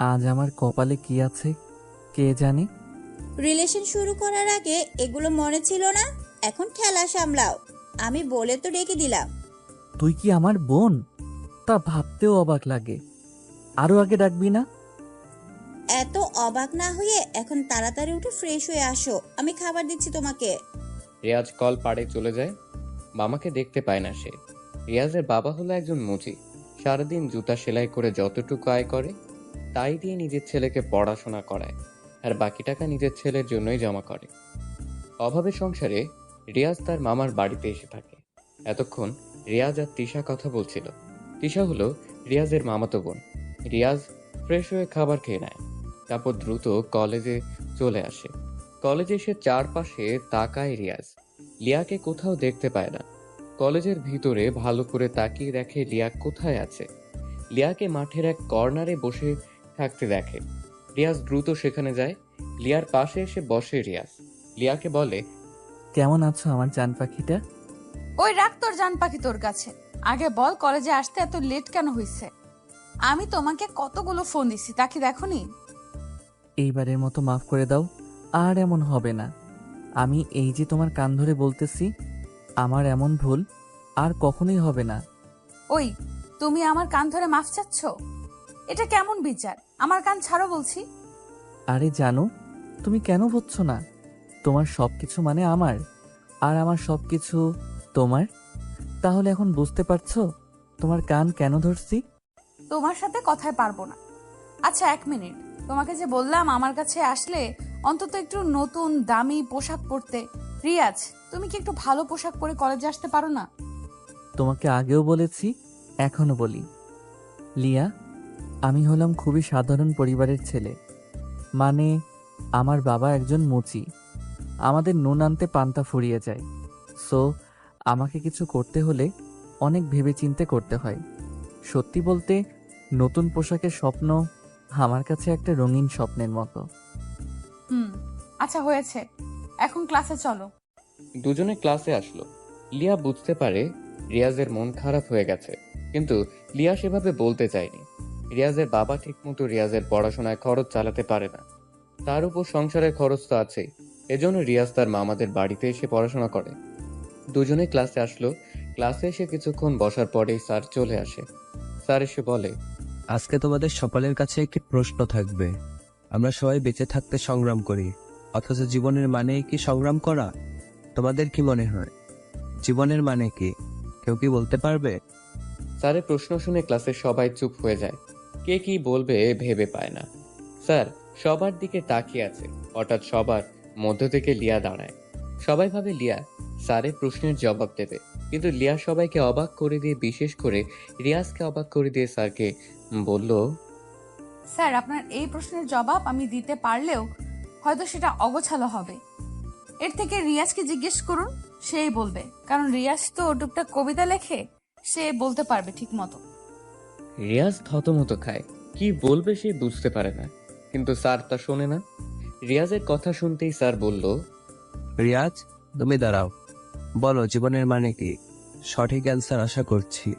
আজ আমার কপালে কি আছে কে জানে। রিলেশন শুরু করার আগে এগুলো মনে ছিল না? এখন ঠেলা সামলাও। আমি বলে তো ডেকে দিলাম। তুই কি আমার বোন? তা ভাবতেও অবাক লাগে। আরো আগে ডাকবি না? এত অবাক না হয়ে এখন তাড়াতাড়ি উঠে ফ্রেশ হয়ে আসো, আমি খাবার দিচ্ছি তোমাকে। রিয়াজ কল পাড়ে চলে যায়। মামাকে দেখতে পায় না সে। রিয়াজের বাবা হলো একজন মুচি। সারাদিন জুতা সেলাই করে যতটুকু আয় করে তাই দিয়ে নিজের ছেলেকে পড়াশোনা করায়, আর বাকি টাকা নিজের ছেলের জন্যই জমা করে। অভাবের সংসারে রিয়াজ তার মামার বাড়িতে এসে থাকে। এতক্ষণ রিয়াজ আর তিশা কথা বলছিল। তিশা হলো রিয়াজের মামাতো বোন। রিয়াজ ফ্রেশ হয়ে খাবার খেয়ে নেয়, তারপর দ্রুত কলেজে চলে আসে। কলেজে এসে চারপাশে তাকায় রিয়াজ। লিয়াকে কোথাও দেখতে পায় না। কলেজের ভিতরে ভালো করে তাকিয়ে দেখে লিয়া কোথায় আছে। লিয়াকে মাঠের এক কর্নারে বসে থাকতে দেখে। রিয়াজ দ্রুত সেখানে যায়। লিয়ার পাশে এসে বসে রিয়াজ। লিয়াকে বলে, কেমন আছো আমার জান পাখিটা? ওই রাখ তোর জান পাখি তোর কাছে। আগে বল কলেজে আসতে এত লেট কেন হয়েছে? আমি তোমাকে কতগুলো ফোন দিছি, তা কি দেখোনি? এইবারের মতো মাফ করে দাও, আর এমন হবে না। আমি এই যে তোমার কান ধরে বলতেছি, আমার এমন ভুল আর কখনোই হবে না। ওই, তুমি আমার কান ধরে মাফ চাচ্ছ? এটা কেমন বিচার? আমার কান ছাড়ো বলছি। আরে জানো, তুমি কেন বুঝছো না? তোমার সবকিছু মানে আমার, আর আমার সবকিছু তোমার। তাহলে এখন বুঝতে পারছো তোমার কান কেন ধরছি? তোমার সাথে কথায় পারবো না। আচ্ছা 1 মিনিট, তোমাকে যে বললাম আমার কাছে আসলে অন্তত একটু নতুন দামি পোশাক পরতে। রিয়াজ, তুমি কি একটু ভালো পোশাক পরে কলেজে আসতে পারো না? তোমাকে আগেও বলেছি, এখনো বলি। লিয়া, আমি হলাম খুবই সাধারণ পরিবারের ছেলে। মানে, আমার বাবা একজন মুচি। আমাদের নুন আনতে পান্তা ফুরিয়ে যায়। সো আমাকে কিছু করতে হলে অনেক ভেবেচিন্তে করতে হয়। সত্যি বলতে, নতুন পোশাকের স্বপ্ন আমার কাছে একটা রঙিন স্বপ্নের মতো। হুম, আচ্ছা হয়েছে, এখন ক্লাসে চলো। দুজনে ক্লাসে আসলো। লিয়া বুঝতে পারে রিয়াজের মন খারাপ হয়ে গেছে, কিন্তু লিয়া সেভাবে বলতে চায়নি। রিয়াজের বাবা ঠিকমতো রিয়াজের পড়াশোনায় খরচ চালাতে পারে না। তার উপর সংসারের খরচ তো আছেই। এজন্য রিয়াজ তার মামাদের বাড়িতে এসে পড়াশোনা করে। দুজনে ক্লাসে আসলো। ক্লাসে এসে কিছুক্ষণ বসার পরেই স্যার চলে আসে। স্যার এসে বলে, আজকে তোমাদের সকলের কাছে একটি প্রশ্ন থাকবে। আমরা সবাই বেঁচে থাকতে সংগ্রাম করি, অথচ জীবনের মানে কি সংগ্রাম করা? তোমাদের কি মনে হয় জীবনের মানে কি? কেউ কি বলতে পারবে? স্যারের প্রশ্ন শুনে ক্লাসের সবাই চুপ হয়ে যায়। কে কি বলবে ভেবে পায় না। স্যার সবার দিকে তাকিয়ে আছে। হঠাৎ সবার মধ্য থেকে লিয়া দাঁড়ায়। সবাই ভাবে লিয়া স্যারের প্রশ্নের জবাব দেবে, কিন্তু লিয়া সবাইকে অবাক করে দিয়ে, বিশেষ করে রিয়াজকে অবাক করে দিয়ে স্যারকে বলল, স্যার, আপনার এই প্রশ্নের জবাব আমি দিতে পারলেও হয়তো সেটা অগোছালো হবে। এর থেকে রিয়াজকে জিজ্ঞেস করুন, সেই বলবে। কারণ রিয়াজ তো টুকটাক কবিতা লেখে, সে বলতে পারবে ঠিক মতো। রিয়াজ থতমত খায়। কি বলবে সে বুঝতে পারে না, কিন্তু স্যার তা শোনে না। রিয়াজের কথা শুনতেই স্যার বলল, রিয়াজ, তুমি দাঁড়াও, বলো জীবনের মানে কি? সঠিক অ্যান্সার আশা করছি।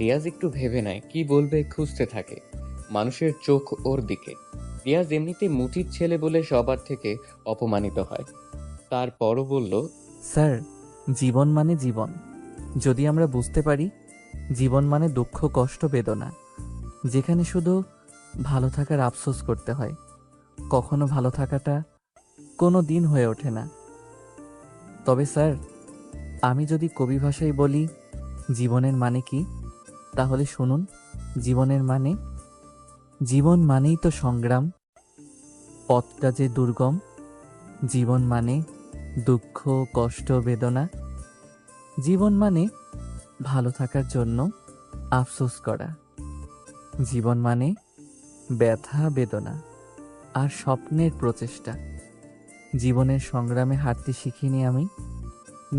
রিয়াজ একটু ভেবে নেয়, কি বলবে খুঁজতে থাকে। মানুষের চোখ ওর দিকে। রিয়াজ এমনিতে মুচির ছেলে বলে সবার থেকে অপমানিত হয়। তারপরও বলল, স্যার, জীবন মানে জীবন। যদি আমরা বুঝতে পারি জীবন মানে দুঃখ, কষ্ট, বেদনা, যেখানে শুধু ভালো থাকার আফসোস করতে হয়, কখনো ভালো থাকাটা কোনো দিন হয়ে ওঠে না। তবে স্যার, আমি যদি কবি ভাষায় বলি জীবনের মানে কি, তাহলে শুনুন। জীবনের মানে, জীবন মানেই তো সংগ্রাম, পথটা যে দুর্গম। জীবন মানে দুঃখ, কষ্ট, বেদনা। জীবন মানে ভালো থাকার জন্য আফসোস করা। জীবন মানে ব্যথা, বেদনা আর স্বপ্নের প্রচেষ্টা। জীবনের সংগ্রামে হাঁটতে শিখিনি আমি,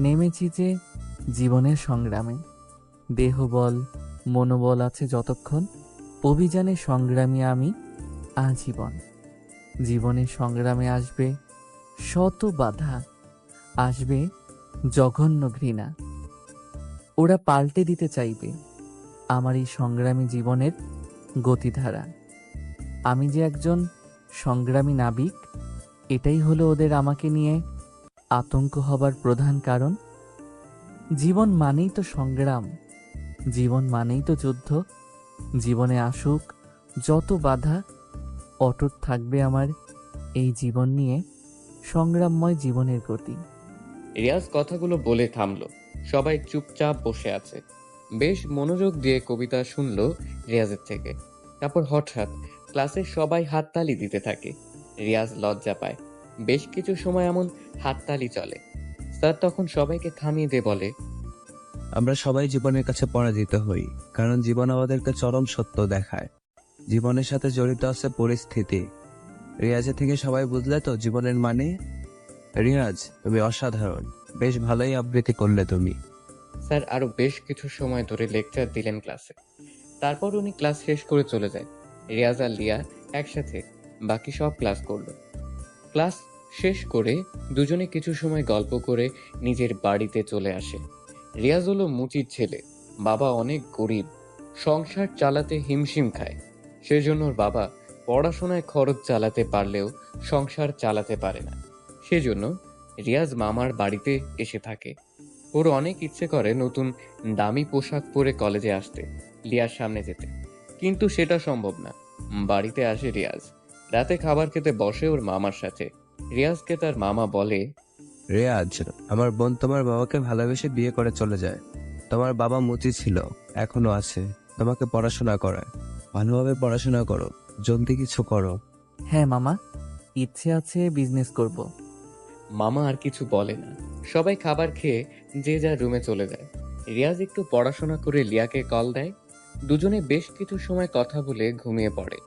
নেমেছি যে জীবনের সংগ্রামে। দেহবল, মনোবল আছে যতক্ষণ, অভিযানে সংগ্রামী আমি আজীবন। জীবনের সংগ্রামে আসবে শত বাধা, আসবে জঘন্য ঘৃণা। ওরা পাল্টে দিতে চাইবে আমার এই সংগ্রামী জীবনের গতিধারা। আমি যে একজন সংগ্রামী নাবিক, এটাই হলো ওদের আমাকে নিয়ে আতঙ্ক হবার প্রধান কারণ। জীবন মানেই তো সংগ্রাম, জীবন মানেই তো যুদ্ধ। জীবনে আসুক যত বাধা, অটুট থাকবে আমার এই জীবন নিয়ে সংগ্রামময় জীবনের গতি। রিয়াজ কথাগুলো বলে থামলো। সবাই চুপচাপ বসে আছে। বেশ মনোযোগ দিয়ে কবিতা শুনলো রিয়াজের থেকে। তারপর হঠাৎ ক্লাসের সবাই হাততালি দিতে থাকে। রিয়াজ লজ্জা পায়। বেশ কিছু সময় এমন হাততালি চলে। স্যার তখন সবাইকে থামিয়ে দিয়ে বলে, আমরা সবাই জীবনের কাছে পরাজিত হই, কারণ জীবন আমাদেরকে চরম সত্য দেখায়। জীবনের সাথে জড়িত আছে পরিস্থিতি। রিয়াজের থেকে সবাই বুঝলে তো জীবনের মানে? রিয়াজ, তুমি অসাধারণ, বেশ ভালোই আবৃত্তি করলে তুমি। স্যার আরো বেশ কিছু সময় ধরে লেকচার দিলেন ক্লাসে। তারপর উনি ক্লাস শেষ করে চলে যায়। রিয়াজ আর লিয়া একসাথে বাকি সব ক্লাস করলো। ক্লাস শেষ করে দুজনে কিছু সময় গল্প করে নিজের বাড়িতে চলে আসে। রিয়াজ হলো মুচির ছেলে। বাবা অনেক গরিব, সংসার চালাতে হিমশিম খায়। সেজন্য ওর বাবা পড়াশোনায় খরচ চালাতে পারলেও সংসার চালাতে পারে না। সেজন্য রিয়াজ মামার বাড়িতে এসে থাকে। ওর অনেক ইচ্ছে করে নতুন দামি পোশাক পরে কলেজে আসতে, লিয়ার সামনে যেতে, কিন্তু সেটা সম্ভব না। বাড়িতে আসে রিয়াজ। রাতে খাবার খেতে বসে ওর মামার সাথে। রিয়াজকে তার মামা বলে, রিয়াজ, আমার বোন তোমার বাবাকে ভালোবেসে বিয়ে করে চলে যায়। তোমার বাবা মুচি ছিল, এখনো আছে, তোমাকে পড়াশোনা করায়। ভালোভাবে পড়াশোনা করো, জলদি কিছু করো। হ্যাঁ মামা, ইচ্ছে আছে বিজনেস করব। মামা আর কিছু বলে না। সবাই খাবার খেয়ে যে যার রুমে চলে যায়। রিয়াজ একটু পড়াশোনা করে লিয়াকে কল দেয়। দুজনে বেশ কিছু সময় কথা বলে ঘুমিয়ে পড়ে।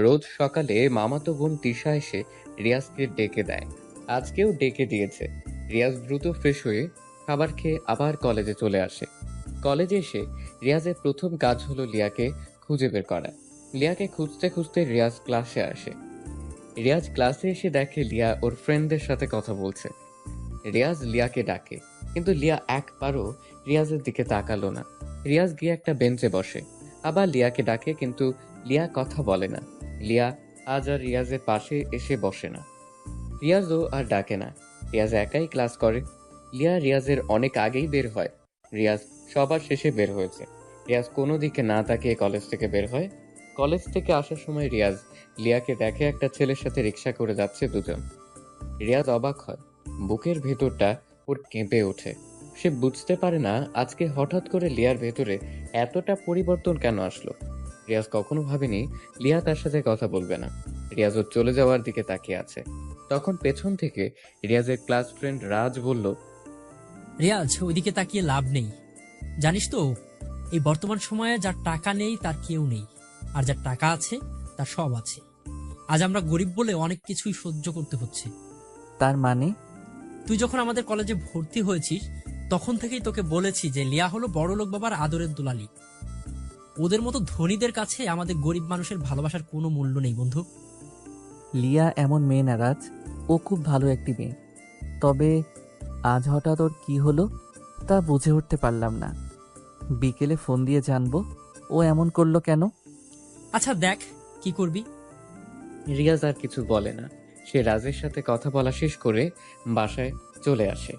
রোজ সকালে মামাতো বোন তিশা এসে রিয়াজকে ডেকে দেয়। আজকেও ডেকে দিয়েছে। রিয়াজ দ্রুত ফ্রেশ হয়ে খাবার খেয়ে আবার কলেজে চলে আসে। কলেজে এসে রিয়াজের প্রথম কাজ হলো লিয়াকে খুঁজে বের করা। লিয়াকে খুঁজতে খুঁজতে রিয়াজ ক্লাসে আসে। রিয়াজ ক্লাসে এসে দেখে লিয়া ওর ফ্রেন্ডদের সাথে কথা বলছে। রিয়াজ লিয়াকে ডাকে, কিন্তু লিয়া একবারও রিয়াজের দিকে তাকালো না। রিয়াজ গিয়ে একটা বেঞ্চে বসে। আবার লিয়াকে ডাকে, কিন্তু লিয়া কথা বলে না। লিয়া আজ আর রিয়াজের পাশে এসে বসে না। রিয়াজও আর ডাকে না। রিয়াজ একাই ক্লাস করে। লিয়া রিয়াজের অনেক আগেই বের হয়। রিয়াজ সবার শেষে বের হয়েছে। রিয়াজ কোনো দিকে না তাকিয়ে কলেজ থেকে বের হয়। কলেজ থেকে আসার সময় রিয়াজ লিয়াকে দেখে একটা ছেলের সাথে রিক্সা করে যাচ্ছে দুজন। রিয়াজ অবাক হয়। বুকের ভেতরটা ওর কেঁপে ওঠে। সে বুঝতে পারে না আজকে হঠাৎ করে লিয়ার ভেতরে এতটা পরিবর্তন কেন আসলো। রিয়াজ কখনো ভাবেনি লিয়া তার সাথে কথা বলবে না। রিয়াজ ওর চলে যাওয়ার দিকে তাকিয়ে আছে। তখন পেছন থেকে রিয়াজের ক্লাস ফ্রেন্ড রাজ বলল, রিয়াজ, ওইদিকে তাকিয়ে লাভ নেই। জানিস তো, এই বর্তমান সময়ে যার টাকা নেই তার কেউ নেই, আর যার টাকা আছে তার সব আছে। আজ আমরা গরিব বলে অনেক কিছুই সহ্য করতে হচ্ছে। তার মানে? তুই যখন আমাদের কলেজে ভর্তি হয়েছিস তখন থেকেই তোকে বলেছি যে লিয়া হলো বড়লোক বাবার আদরের দুলালি। ওদের মতো ধনীদের কাছে আমাদের গরিব মানুষের ভালোবাসার কোনো মূল্য নেই বন্ধু। লিয়া এমন মেয়ে না রাজ, ও খুব ভালো একটি মেয়ে। তবে আজ হঠাৎ ওর কি হলো তা বুঝে উঠতে পারলাম না। বিকেলে ফোন দিয়ে জানবো ও এমন করলো কেন। আচ্ছা দেখ কি করবি। রিয়াজ আর কিছু বলে না। সে রাজের সাথে কথা বলা শেষ করে বাসায় চলে আসে।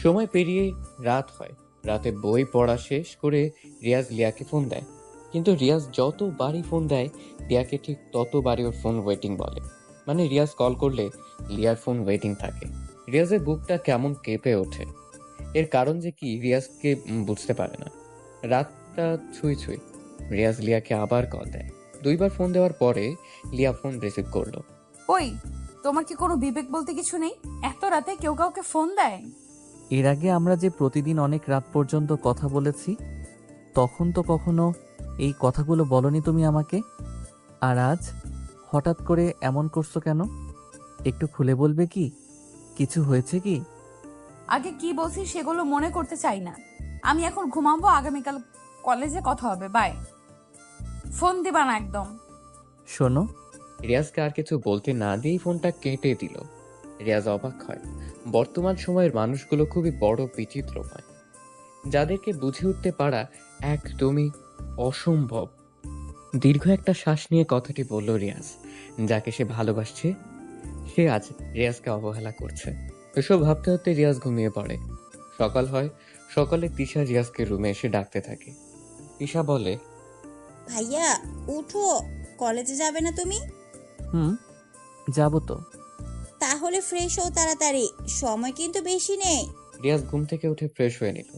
সময় পেরিয়ে রাত হয়। রাতে বই পড়া শেষ করে রিয়াজ লিয়াকে ফোন দেয়, কিন্তু রিয়াজ যতবারই ফোন দেয় লিয়াকে ঠিক ততবারই ওর ফোন ওয়েটিং বলে। মানে রিয়াজ কল করলে লিয়ার ফোন ওয়েটিং থাকে। রিয়াজের বুকটা কেমন কেঁপে ওঠে। এর কারণ যে কি রিয়াজকে বুঝতে পারে না। রাতটা ছুঁই ছুঁই। রিয়াজ লিয়াকে আবার কল দেয়। দুইবার ফোন দেওয়ার পরে লিয়া ফোন রিসিভ করলো। ওই, তোমার কি কোনো বিবেক বলতে কিছু নেই? এত রাতে কেউ কাউকে ফোন দেয়? এর আগে আমরা যে প্রতিদিন অনেক রাত পর্যন্ত কথা বলেছি, তখন তো কখনো এই কথাগুলো বলনি তুমি আমাকে। আর আজ হঠাৎ করে এমন করছো কেন? একটু খুলে বলবে কি? কিছু হয়েছে কি? আগে কি বলছি সেগুলো মনে করতে চাই না। আমি এখন ঘুমাবো, আগামীকাল কলেজে কথা হবে। বাই। ফোন দিবা না একদম। শোনো, রিয়াজকে আর কিছু বলতে না দিয়েই ফোনটা কেটে দিল। রিয়াজ অবাক হয়। বর্তমান সময়ের মানুষগুলো খুবই বড় বিচিত্রময়, যাদেরকে বুঝে উঠতে পারা একদমই অসম্ভব। দীর্ঘ একটা শ্বাস নিয়ে কথাটি বলল রিয়াজ। যাকে সে ভালোবাসছে সে আজ রিয়াজকে অবহেলা করছে। এসব ভাবতে ভাবতে রিয়াজ ঘুমিয়ে পড়ে। সকাল হয়। সকালে তিশা রিয়াজকে রুমে এসে ডাকতে থাকে। তিশা বলে, ভাইয়া উঠো, কলেজে যাবে না তুমি? হুম, যাবো তো। তাহলে ফ্রেশ হও তাড়াতাড়ি, সময় কিন্তু বেশি নেই। রিয়াজ ঘুম থেকে উঠে ফ্রেশ হয়ে নিল।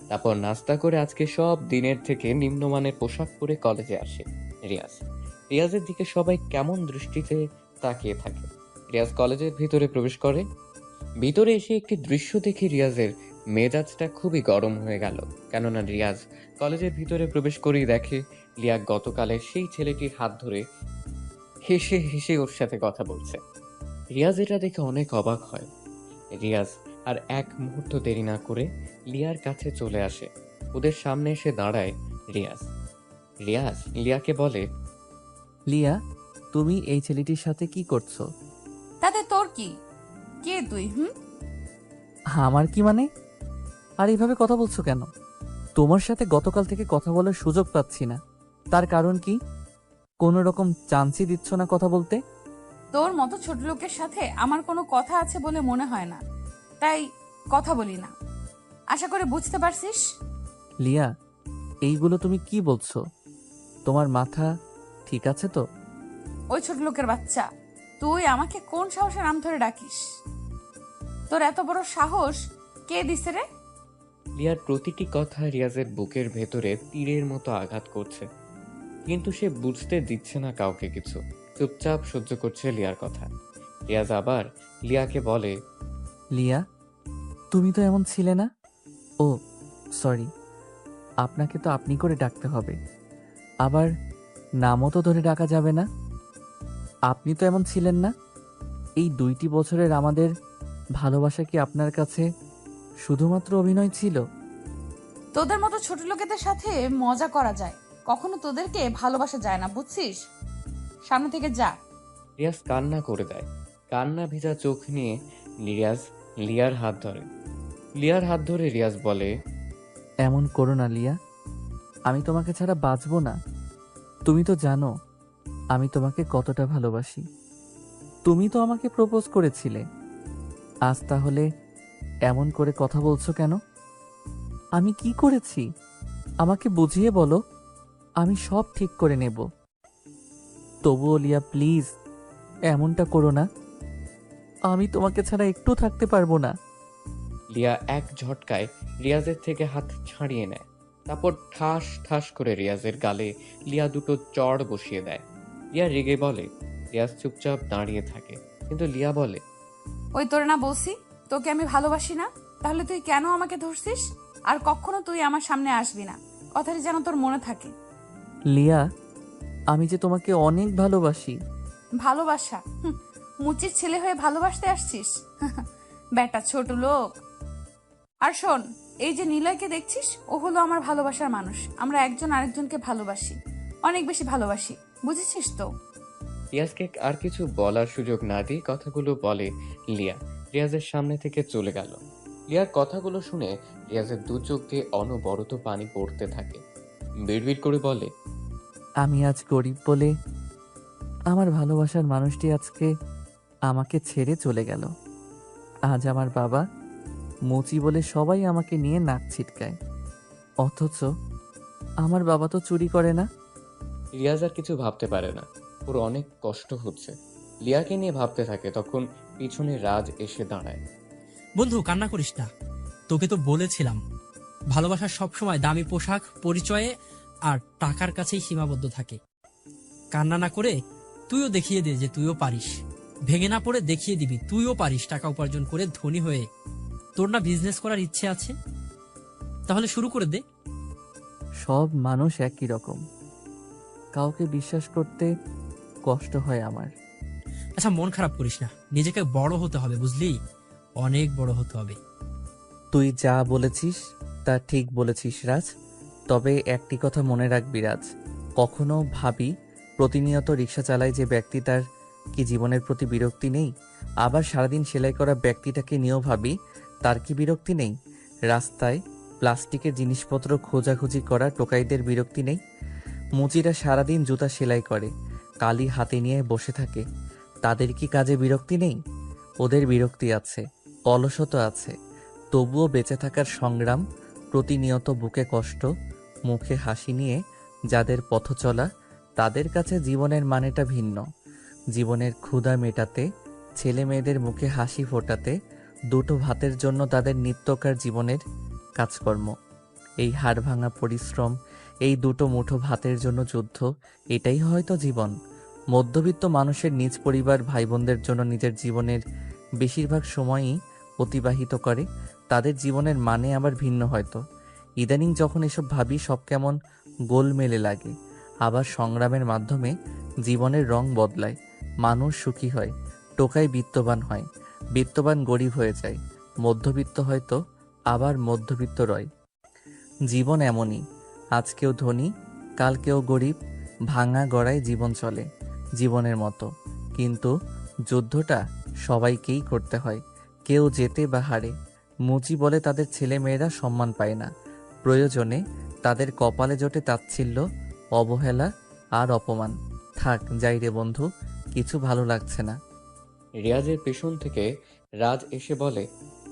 তারপর নাস্তা করে আজকে সব দিনের থেকে নিম্নমানের পোশাক পরে কলেজে আসে রিয়াজ। রিয়াজের দিকে সবাই কেমন দৃষ্টিতে তাকিয়ে থাকে। রিয়াজ কলেজের ভিতরে প্রবেশ করে। ভিতরে এসে একটি দৃশ্য দেখে রিয়াজের মেজাজটা খুবই গরম হয়ে গেল। কেননা রিয়াজ কলেজের ভিতরে প্রবেশ করেই দেখে লিয়া গতকালের সেই ছেলেটির হাত ধরে হেসে হেসে ওর সাথে কথা বলছে। রিয়াজ এটা দেখে অনেক অবাক হয়। রিয়াজ আর এক মুহূর্ত দেরি না করে লিয়ার কাছে চলে আসে। ওদের সামনে এসে দাঁড়ায় রিয়াজ। রিয়াজ লিয়াকে বলে, লিয়া, তুমি এই ছেলেটির সাথে কি করছো? তাতে তোর কি? কে তুই? আমার কি মানে? আর এইভাবে কথা বলছো কেন? তোমার সাথে গতকাল থেকে কথা বলার সুযোগ পাচ্ছি না। তার কারণ কি? কোনো রকম চান্সই দিচ্ছ না কথা বলতে? তোর মতো ছোট লোকের সাথে আমার কোনো কথা আছে বলে মনে হয় না, তাই কথা বলি না। আশা করে বুঝতে পারছিস। লিয়া, এইগুলো তুমি কি বলছো? তোমার মাথা ঠিক আছে তো? ওই ছোট লোকের বাচ্চা, তুই আমাকে কোন সাহসে নাম ধরে ডাকিস? তোর এত বড় সাহস কে দিছে রে? লিয়ার প্রতিটি কথা রিয়াজের বুকের ভেতরে তীরের মতো আঘাত করছে। কিন্তু সে বুঝতে দিচ্ছে না কাউকে কিছু। চুপচাপ সহ্য করছে লিয়ার কথা। রিয়াজ আবার লিয়াকে বলে, লিয়া, তুমি তো এমন ছিলে না। ও সরি, আপনাকে তো আপনি করে ডাকতে হবে। আবার নামও তো ধরে ডাকা যাবে না। আপনি তো এমন ছিলেন না। এই 2টি বছরের আমাদের ভালোবাসা কি আপনার কাছে শুধুমাত্র অভিনয় ছিল? তোদের মতো ছোট লোকেদের সাথে মজা করা যায়, কখনো তোদেরকে ভালোবাসা যায় না, বুঝছিস? সামনে থেকে যা। রিয়াজ কান্না করে দেয়। কান্না ভেজা চোখ নিয়ে রিয়াজ লিয়ার হাত ধরে। লিয়ার হাত ধরে রিয়াজ বলে, এমন করো না লিয়া, আমি তোমাকে ছাড়া বাঁচবো না। তুমি তো জানো আমি তোমাকে কতটা ভালোবাসি। তুমি তো আমাকে প্রপোজ করেছিলে। আজ তাহলে এমন করে কথা বলছো কেন? আমি কি করেছি আমাকে বুঝিয়ে বলো, আমি সব ঠিক করে নেব। তবুও লিয়া প্লিজ এমনটা করো না। আমি তোমাকে ছাড়া একটু থাকতে পারবো না। লিয়া এক ঝটকায় রিয়াজের থেকে হাত ছাড়িয়ে নেয়। তারপর ঠাস ঠাস করে রিয়াজের গালে লিয়া দুটো চড় বসিয়ে দেয়। লিয়া রেগে বলে। রিয়াজ চুপচাপ দাঁড়িয়ে থাকে। কিন্তু লিয়া বলে, ওই তোর না বলছি তোকে আমি ভালোবাসি না, তাহলে তুই কেন আমাকে ধরছিস? আর কখনো তুই আমার সামনে আসবি না, কথাটি যেন তোর মনে থাকে। লিয়া, আমি যে তোমাকে অনেক ভালোবাসি। ভালোবাসা? মুচির ছেলে হয়ে ভালোবাসতে আসছিস? বেটা ছোট লোক। আর শোন, এই যে নিলয়কে দেখছিস, ও হলো আমার ভালোবাসার মানুষ। আমরা একজন আরেকজনকে ভালোবাসি, অনেক বেশি ভালোবাসি, বুঝেছিস তো? রিয়াজকে আর কিছু বলার সুযোগ না দিয়ে কথাগুলো বলে লিয়া। রিয়াজের সামনে থেকে চলে গেল। লিয়ার কথাগুলো শুনে রিয়াজের দু চোখ দিয়ে অনবরত পানি পড়তে থাকে। বিড়বিড় করে বলে, আমি আজ গরিব বলে আমার ভালোবাসার মানুষটি আজকে আমাকে ছেড়ে চলে গেল। আজ আমার বাবা মুচি বলে সবাই আমাকে নিয়ে নাক ছিটকায়, অথচ আমার বাবা তো চুরি করে না। রিয়াজ আর কিছু ভাবতে পারে না। ওর অনেক কষ্ট হচ্ছে। লিয়াকে নিয়ে ভাবতে থাকে। তখন পিছনে রাজ এসে দাঁড়ায়। বন্ধু, কান্না করিস না। তোকে তো বলেছিলাম ভালোবাসা সবসময় দামি পোশাক, পরিচয়ে আর টাকার কাছেই সীমাবদ্ধ থাকে। কান্না না করে তুইও দেখিয়ে দে যে তুইও পারিস। ভেঙে না পড়ে দেখিয়ে দিবি তুইও পারিস টাকা উপার্জন করে ধনী হয়ে। তোর না বিজনেস করার ইচ্ছে আছে? তাহলে শুরু করে দে। সব মানুষ একই রকম, কাউকে বিশ্বাস করতে কষ্ট হয় আমার। আচ্ছা, মন খারাপ করিস না, নিজেকে বড় হতে হবে, বুঝলি? অনেক বড় হতে হবে। তুই যা বলেছিস তা ঠিক বলেছিস রাজ। তবে একটি কথা মনে রাখবি রাজ, কখনো ভাবি প্রতিনিয়ত রিক্সা চালায় যে ব্যক্তি, তার কি জীবনের প্রতি বিরক্তি নেই? আবার সারাদিন সেলাই করা ব্যক্তিটাকে নিয়েও ভাবি তার কি বিরক্তি নেই? রাস্তায় প্লাস্টিকের জিনিসপত্র খোঁজাখুঁজি করা টোকাইদের বিরক্তি নেই? মুচিরা সারাদিন জুতা সেলাই করে, কালি হাতে নিয়ে বসে থাকে। তাদের কি কাজে বিরক্তি নেই? ওদের বিরক্তি আছে, অলসতা আছে, তবুও বেঁচে থাকার সংগ্রাম, প্রতিনিয়ত বুকে কষ্ট, মুখে হাসি নিয়ে যাদের পথ চলা, তাদের কাছে জীবনের মানেটা ভিন্ন। জীবনের ক্ষুধা মেটাতে, ছেলে মেয়েদের মুখে হাসি ফোটাতে, দুটো ভাতের জন্য তাদের নিত্যকার জীবনের কাজকর্ম, এই হাড়ভাঙা পরিশ্রম, এই দুটো মুঠো ভাতের জন্য যুদ্ধ, এটাই হয়তো জীবন। মধ্যবিত্ত মানুষের নিজ পরিবার ভাই বোনদের জন্য নিজের জীবনের বেশিরভাগ সময়ই অতিবাহিত করে, তাদের জীবনের মানে আবার ভিন্ন হয়তো। ইদানিং যখন এসব ভাবি সব কেমন গোলমেলে লাগে। আবার সংগ্রামের মাধ্যমে জীবনের রং বদলায়, মানুষ সুখী হয়, টোকাই বিত্তবান হয়, বিত্তবান গরিব হয়ে যায়, মধ্যবিত্ত হয়তো আবার মধ্যবিত্ত রয়। জীবন এমনই, আজ কেউ ধনী, কাল কেউ গরিব, ভাঙা গড়ায় জীবন চলে জীবনের মতো। কিন্তু যুদ্ধটা সবাইকেই করতে হয়, কেউ জেতে বা হারে। মুচি বলে তাদের ছেলে মেয়েরা সম্মান পায় না, প্রয়োজনে তাদের কপালে জোটে তাচ্ছিল্য, অবহেলা আর অপমান। থাক যাই রে বন্ধু, কিছু ভালো লাগছে না। রিয়াজের পেছন থেকে রাজ এসে বলে।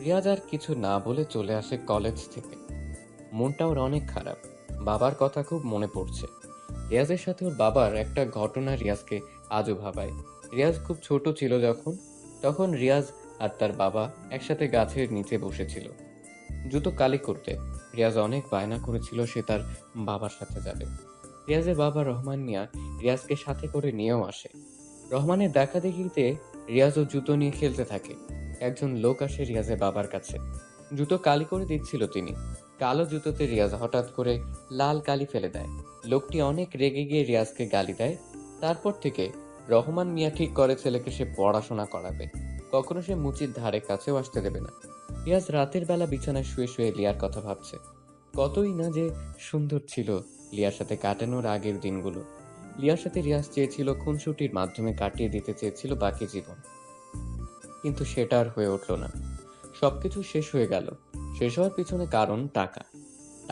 রিয়াজ আর কিছু না বলে চলে আসে কলেজ থেকে। মনটা ওর অনেক খারাপ, বাবার কথা খুব মনে পড়ছে। রিয়াজের সাথে ওর বাবার একটা ঘটনা রিয়াজকে আজও ভাবায়। রিয়াজ খুব ছোট ছিল তখন রিয়াজ আর তার বাবা একসাথে গাছের নিচে বসেছিল জুতো কালি করতে। রিয়াজ অনেক বায়না করেছিল সে তার বাবার সাথে যাবে। রিয়াজের বাবা রহমান মিয়া রিয়াজকে সাথে করে নিয়েও আসে। রহমানের দেখা দেখিতে রিয়াজও জুতো নিয়ে খেলতে থাকে। একজন লোক আসে রিয়াজের বাবার কাছে, জুতো কালি করে দিচ্ছিল তিনি। কালো জুতোতে রিয়াজ হঠাৎ করে লাল কালি ফেলে দেয়। লোকটি অনেক রেগে গিয়ে রিয়াজকে গালি দেয়। তারপর থেকে রহমান মিয়া ঠিক করে ছেলেকে সে পড়াশোনা করাবে, কখনো সে মুচির ধারে কাছেও আসতে দেবে না। রিয়াজ রাতের বেলা বিছানায় শুয়ে শুয়ে লিয়ার কথা ভাবছে। কতই না যে সুন্দর ছিল লিয়ার সাথে কাটানোর আগের দিনগুলো। লিয়ার সাথে রিয়াজ চেয়েছিল খুনসুটির মাধ্যমে কাটিয়ে দিতে চেয়েছিল বাকি জীবন, কিন্তু সেটা আর হয়ে উঠল না। সবকিছু শেষ হয়ে গেল। শেষ হওয়ার পিছনে কারণ টাকা।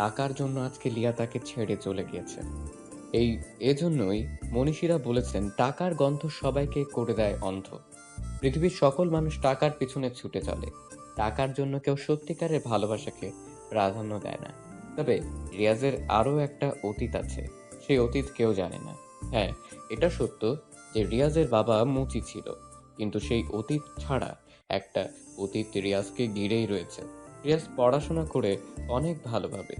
টাকার জন্য আজকে লিয়া তাকে ছেড়ে চলে গিয়েছে। এজন্যই মনীষীরা বলেছেন টাকার গন্ধ সবাইকে করে দেয় অন্ধ। পৃথিবীর সকল মানুষ টাকার পিছনে ছুটে চলে, টাকার জন্য কেউ সত্যিকারের ভালোবাসাকে প্রাধান্য দেয় না। তবে রিয়াজের আরো একটা অতীত আছে, সেই অতীত কেউ জানে না। হ্যাঁ, এটা সত্য যে রিয়াজের বাবা মুচি ছিল, কিন্তু সেই অতীত ছাড়া একটা অতীত রিয়াজকে ঘিরেই রয়েছে। রিয়াজ পড়াশোনা করে অনেক ভালোভাবে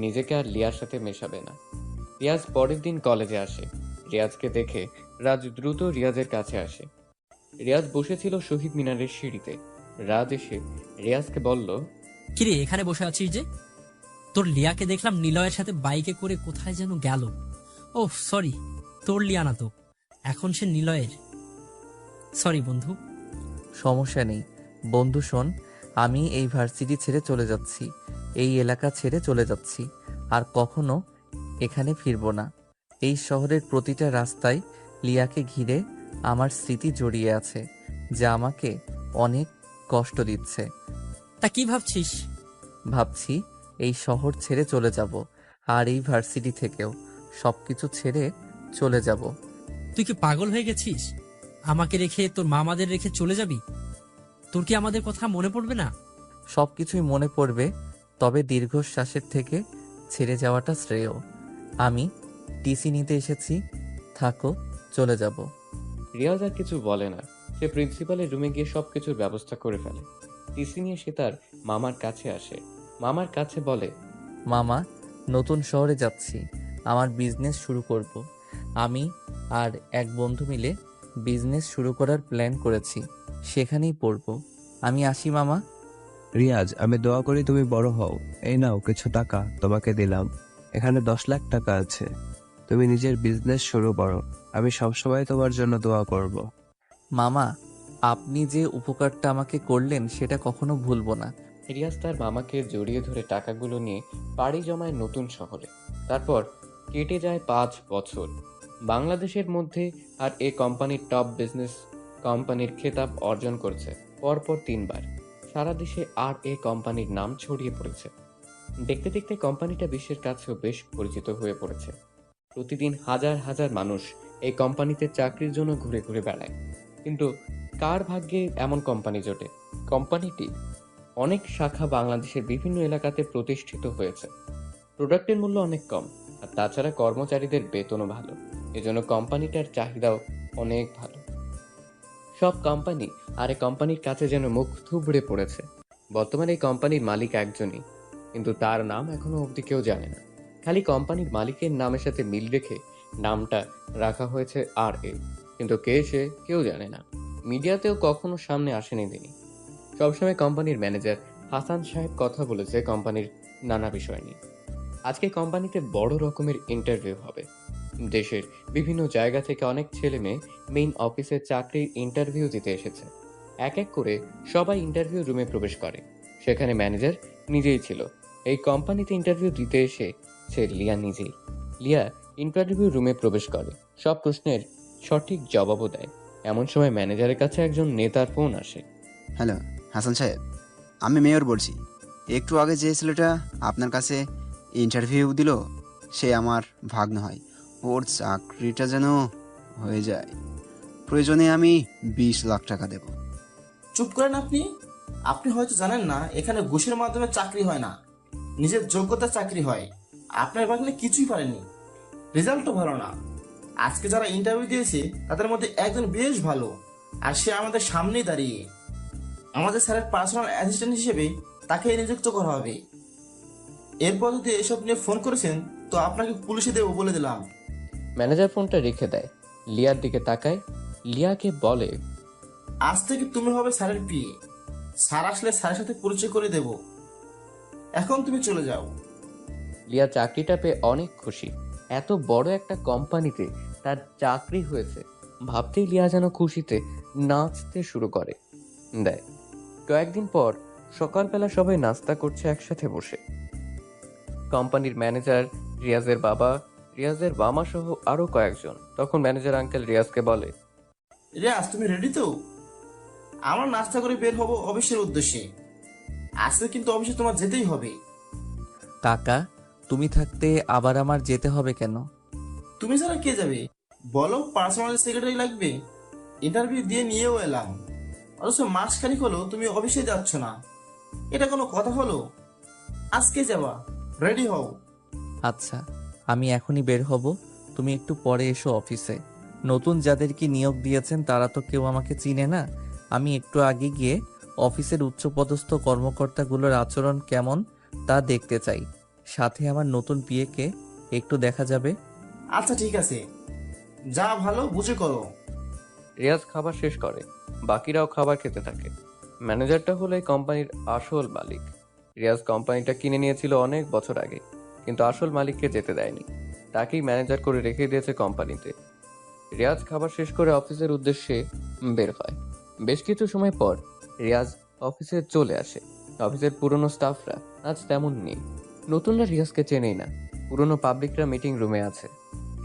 নিজেকে আর লিয়ার সাথে মেশাবে না। রিয়াজ পরের দিন কলেজে আসে। রিয়াজকে দেখে রাজ দ্রুত রিয়াজের কাছে আসে। রিয়াজ বসেছিল শহীদ মিনারের সিঁড়িতে। রাজ এসে রিয়াজকে বলল, কিরে এখানে বসে আছিস যে? তোর লিয়াকে দেখলাম নিলয়ের সাথে বাইকে করে কোথায় যেন গেল। ও সরি, তোর লিয়া না তো, এখন সে নিলয়ের। সরি বন্ধু। সমস্যা নেই বন্ধু, শোন, আমি এই ভার্সিটি ছেড়ে চলে যাচ্ছি, এই এলাকা ছেড়ে চলে যাচ্ছি, আর কখনো এখানে ফিরবো না। এই শহরের প্রতিটা রাস্তায় লিয়াকে ঘিরে আমার স্মৃতি জড়িয়ে আছে, যা আমাকে অনেক কষ্ট দিচ্ছে। তা কি ভাবছিস? ভাবছি এই শহর ছেড়ে চলে যাব, আর এই ভার্সিটি থেকেও সবকিছু ছেড়ে চলে যাব। তুই কি পাগল হয়ে গেছিস? আমাকে রেখে তোর মামাদের রেখে চলে যাবি? তোর কি আমাদের কথা মনে পড়বে না? সবকিছুই মনে পড়বে, তবে দীর্ঘশ্বাসের থেকে ছেড়ে যাওয়াটা শ্রেয়। আমি টিসি নিতে এসেছি, থাকো, চলে যাব। রিয়াজ আর কিছু বলে না। সে প্রিন্সিপালের রুমে গিয়ে সবকিছুর ব্যবস্থা করে ফেলে। টিসি নিয়ে সে তার মামার কাছে আসে। মামার কাছে বলে, মামা, নতুন শহরে যাচ্ছি, আমার বিজনেস শুরু করব। আমি আর এক বন্ধু মিলে বিজনেস শুরু করার প্ল্যান করেছি, সেখানেই পড়ব। আমি আসি মামা। রিয়াজ, আমি দোয়া করি তুমি বড় হও। এই নাও কিছু টাকা তোমাকে দিলাম, এখানে 10 লাখ টাকা আছে। তুমি নিজের বিজনেস শুরু করো, আমি সবসময় তোমার জন্য দোয়া করব। মামা, আপনি যে উপকারটা আমাকে করলেন সেটা কখনো ভুলবো না। রিয়াজ তার মামাকে জড়িয়ে ধরে টাকাগুলো নিয়ে পাড়ি জমায় নতুন শহরে। তারপর কেটে যায় 5 বছর। বাংলাদেশের মধ্যে আর এ কোম্পানির টপ বিজনেস কোম্পানির খেতাব অর্জন করেছে পরপর 3 বার। সারা দেশে আর এ কোম্পানির নাম ছড়িয়ে পড়েছে। দেখতে দেখতে কোম্পানিটা বিশ্বের কাছেও বেশ পরিচিত হয়ে পড়েছে। প্রতিদিন হাজার হাজার মানুষ এই কোম্পানিতে চাকরির জন্য ঘুরে ঘুরে বেড়ায়, কিন্তু কার ভাগ্যে এমন কোম্পানি জোটে? কোম্পানিটি অনেক শাখা বাংলাদেশের বিভিন্ন এলাকাতে প্রতিষ্ঠিত হয়েছে। প্রোডাক্টের মূল্য অনেক কম, আর তাছাড়া কর্মচারীদের বেতনও ভালো। এজন্য কোম্পানিটার চাহিদাও অনেক ভালো। সব কোম্পানি আর এই কোম্পানির কাছে যেন মুখ থুবড়ে পড়েছে। বর্তমানে এই কোম্পানির মালিক একজনই, কিন্তু তার নাম এখনো অবধি কেউ জানে না। খালি কোম্পানির মালিকের নামের সাথে মিল রেখে নামটা রাখা হয়েছে আর এ, কিন্তু কে সে কেউ জানে না। মিডিয়াতেও কখনো সামনে আসেনি তিনি। সবসময় কোম্পানির ম্যানেজার হাসান সাহেব কথা বলেছে কোম্পানির নানা বিষয় নিয়ে। আজকে কোম্পানিতে বড় রকমের ইন্টারভিউ হবে। দেশের বিভিন্ন জায়গা থেকে অনেক ছেলে মেয়ে মেইন অফিসে চাকরির ইন্টারভিউ দিতে এসেছে। এক এক করে সবাই ইন্টারভিউ রুমে প্রবেশ করে। সেখানে ম্যানেজার নিজেই ছিল। এই কোম্পানিতে ইন্টারভিউ দিতে এসেছে লিয়া নিজেই। লিয়া ইন্টারভিউ রুমে প্রবেশ করে, সব প্রশ্নের সঠিক জবাবও দেয়। এমন সময় ম্যানেজারের কাছে একজন নেতার ফোন আসে। হ্যালো হাসান সাহেব, আমি মেয়র বলছি। একটু আগে যে ছেলেটা আপনার কাছে ইন্টারভিউ দিল সে আমার ভাগ্নে হয়। ওর চাকরিটা যেন হয়ে যায়। প্রয়োজনে আমি 20 লাখ টাকা দেব। চুপ করেন আপনি। আপনি হয়তো জানেন না এখানে ঘুষের মাধ্যমে চাকরি হয় না, নিজের যোগ্যতা চাকরি হয়। আপনার ভাগ্নে কিছুই পারেনি, রেজাল্টও ভালো না। আজকে যারা ইন্টারভিউ দিয়েছে তাদের মধ্যে একজন বেশ ভালো, আর সে আমাদের সামনেই দাঁড়িয়ে। আমাদের স্যারের পার্সোনাল অ্যাসিস্ট্যান্ট হিসেবে তাকে নিযুক্ত করা হবে। এরপর যদি এসব নিয়ে ফোন করেছেন তো আপনাকে পুলিশে দেবো বলে দিলাম। ম্যানেজার ফোনটা রেখে দেয়, লিয়ার দিকে তাকায়, লিয়াকে বলে, আজ থেকে তুমি হবে স্যারের পিএ। স্যার আসলে স্যারের সাথে পরিচয় করে দেব। এখন তুমি চলে যাও। লিয়া চাকরিটা পেয়ে অনেক খুশি। এত বড় একটা কোম্পানিতে তার চাকরি হয়েছে ভাবতেই লিয়া যেন খুশিতে নাচতে শুরু করে দেয়। কয়েকদিন পর সকালবেলা সবাই নাস্তা করছে একসাথে বসে। কোম্পানির ম্যানেজার, রিয়াজের বাবা, রিয়াজের মামা সহ আরো কয়েকজন। তখন ম্যানেজার আঙ্কেল রিয়াজকে বলে, রিয়াজ তুমি রেডি তো? আমরা নাস্তা করে বের হব অফিসের উদ্দেশ্যে। আজকে কিন্তু অফিসে তোমার যেতেই হবে। কাকা, তুমি থাকতে আবার আমার যেতে হবে কেন? তুমি ছাড়া কে যাবে বলো? পার্সোনাল সেক্রেটারি লাগবে। ইন্টারভিউ দিয়ে নিয়েও এলাম, অথচ মাসখানিক হলো তুমি অফিসে যাচ্ছ না। এটা কোনো কথা হলো? আজকে যাবা, রেডি হও। আচ্ছা, আমি এখনই বের হব। তুমি একটু পরে এসো অফিসে। নতুন যাদেরকে নিয়োগ দিয়েছেন তারা তো কেউ আমাকে চিনে না। আমি একটু আগে গিয়ে অফিসের উচ্চপদস্থ কর্মকর্তাগুলোর আচরণ কেমন তা দেখতে চাই। সাথে আমার নতুন পিএকে একটু দেখা যাবে। আচ্ছা ঠিক আছে, যা ভালো বুঝে করো। রিয়াজ খাবার শেষ করে, বাকিরাও খাবার খেতে থাকে। ম্যানেজারটা হলো এই কোম্পানির আসল মালিক। রিয়াজ কোম্পানিটা কিনে নিয়েছিল অনেক বছর আগে, কিন্তু আসল মালিককে যেতে দেয়নি। তাকেই ম্যানেজার করে রেখে দিয়েছে কোম্পানিতে। রিয়াজ খাবার শেষ করে অফিসের উদ্দেশ্যে বের হয়। বেশ কিছু সময় পর রিয়াজ অফিসে চলে আসে। অফিসের পুরনো স্টাফরা আজ তেমন নেই। নতুনরা রিয়াজকে চেনেই না। পুরনো পাবলিকরা মিটিং রুমে আছে।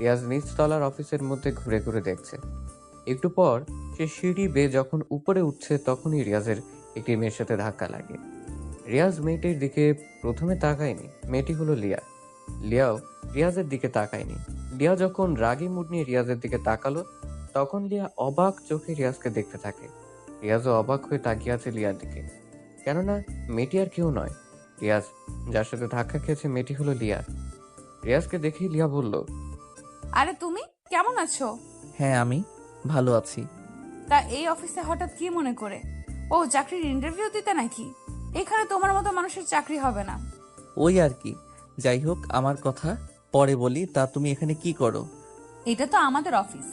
রিয়াজ নিচতলার অফিসের মধ্যে ঘুরে ঘুরে দেখছে। একটু পর সে সিঁড়ি বেয়ে যখন উপরে উঠছে তখনই রিয়াজের একটি মেয়ের সাথে ধাক্কা লাগে। রিয়াজ মেয়েটির দিকে প্রথমে তাকায়নি। মেয়েটি হলো লিয়া। লিয়াও রিয়াজের দিকে তাকায়নি। লিয়া যখন রাগী মুড নিয়ে রিয়াজের দিকে তাকালো তখন লিয়া অবাক চোখে রিয়াজকে দেখতে থাকে। রিয়াজও অবাক হয়ে তাকিয়ে আছে লিয়ার দিকে, কেননা মেয়েটি আর কেউ নয়। রিয়াজ যার সাথে ধাক্কা খেয়েছে মেয়েটি হলো লিয়া। রিয়াজকে দেখেই লিয়া বলল, আরে তুমি কেমন আছো? হ্যাঁ, আমি ভালো আছি। তা এই অফিসে হঠাৎ কি মনে করে? ও চাকরির ইন্টারভিউ দিতে নাকি? এখানে তোমার মতো মানুষের চাকরি হবে না। ওই আর কি। যাই হোক, আমার কথা পরে বলি। তা তুমি এখানে কি করো? এটা তো আমাদের অফিস,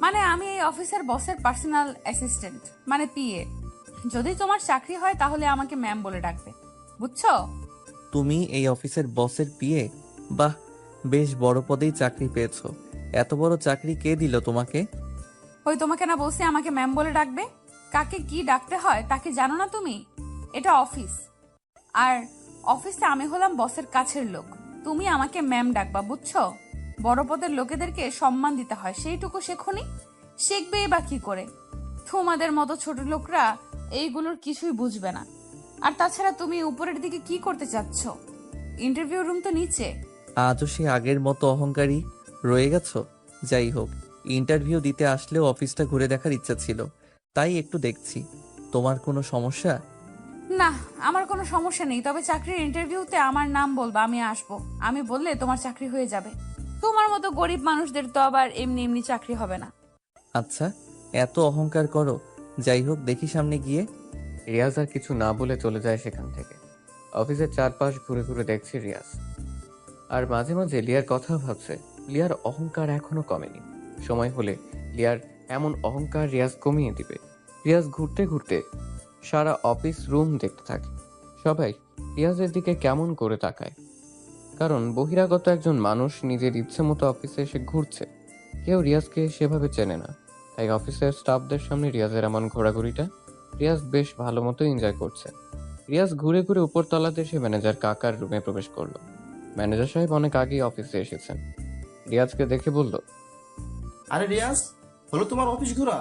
মানে আমি এই অফিসের বসের পার্সোনাল অ্যাসিস্ট্যান্ট, মানে পিএ। যদি তোমার চাকরি হয় তাহলে আমাকে ম্যাম বলে ডাকবে, বুঝছো? তুমি এই অফিসের বসের পিএ? বাহ, বেশ বড় পদেই চাকরি পেয়েছো। এত বড় চাকরি কে দিল তোমাকে? ওই তোমাকে না বলছি আমাকে ম্যাম বলে ডাকবে? কাকে কি ডাকতে হয় তাকে জানো না তুমি? এটা অফিস, আর অফিসে আমি হলাম বসের কাছের লোক। তুমি আমাকে ম্যাম ডাকবা, বুঝছো? বড় পদের লোকেদেরকে সম্মান দিতে হয়, সেইটুকু শেখনি? শিখবেই বা কি করে? তোমাদের মতো ছোট লোকরা এইগুলোর কিছুই বুঝবে না। আর তাছাড়া তুমি উপরের দিকে কি করতে চাচ্ছ? ইন্টারভিউ রুম তো নিচে। আজও সে আগের মতো অহংকারী রয়ে গেছো? যাই হোক, ইন্টারভিউ দিতে আসলেও অফিসটা ঘুরে দেখার ইচ্ছা ছিল, তাই একটু দেখছি। তোমার কোনো সমস্যা? না, আমার কোনো সমস্যা নেই, তবে চাকরির ইন্টারভিউতে আমার নাম বলবা, আমি আসবো। আমি বললে তোমার চাকরি হয়ে যাবে। তোমার মতো গরিব মানুষদের তো আবার এমনি এমনি চাকরি হবে না। আচ্ছা, এত অহংকার করো। যাই হোক, দেখি সামনে গিয়ে। রিয়াজ আর কিছু না বলে চলে যায় সেখান থেকে। অফিসের চারপাশ ঘুরে ঘুরে দেখছে রিয়াজ, আর মাঝে মাঝে লিয়ার কথা ভাবছে। লিয়ার অহংকার এখনো কমেনি। সময় হলে লিয়ার এমন অহংকার রিয়াজ কমিয়ে দিবে। রিয়াজ ঘুরতে ঘুরতে সারা অফিস রুম দেখতে থাকে। সবাই রিয়াজের দিকে কেমন করে তাকায়, কারণ বহিরাগত একজন মানুষ নিজের ইচ্ছে মতো অফিসে এসে ঘুরছে। কেউ রিয়াজকে সেভাবে চেনে না, তাই অফিসের স্টাফদের সামনে রিয়াজের এমন ঘোরাঘুরিটা রিয়াজ বেশ ভালো মতো এনজয় করছে। রিয়াজ ঘুরে ঘুরে উপর তলাতে এসে ম্যানেজার কাকার রুমে প্রবেশ করলো। ম্যানেজার সাহেব অনেক আগেই অফিসে এসেছেন। রিয়াজকে দেখে বলল, আরে রিয়াজ, হলো তোমার অফিস ঘোরা?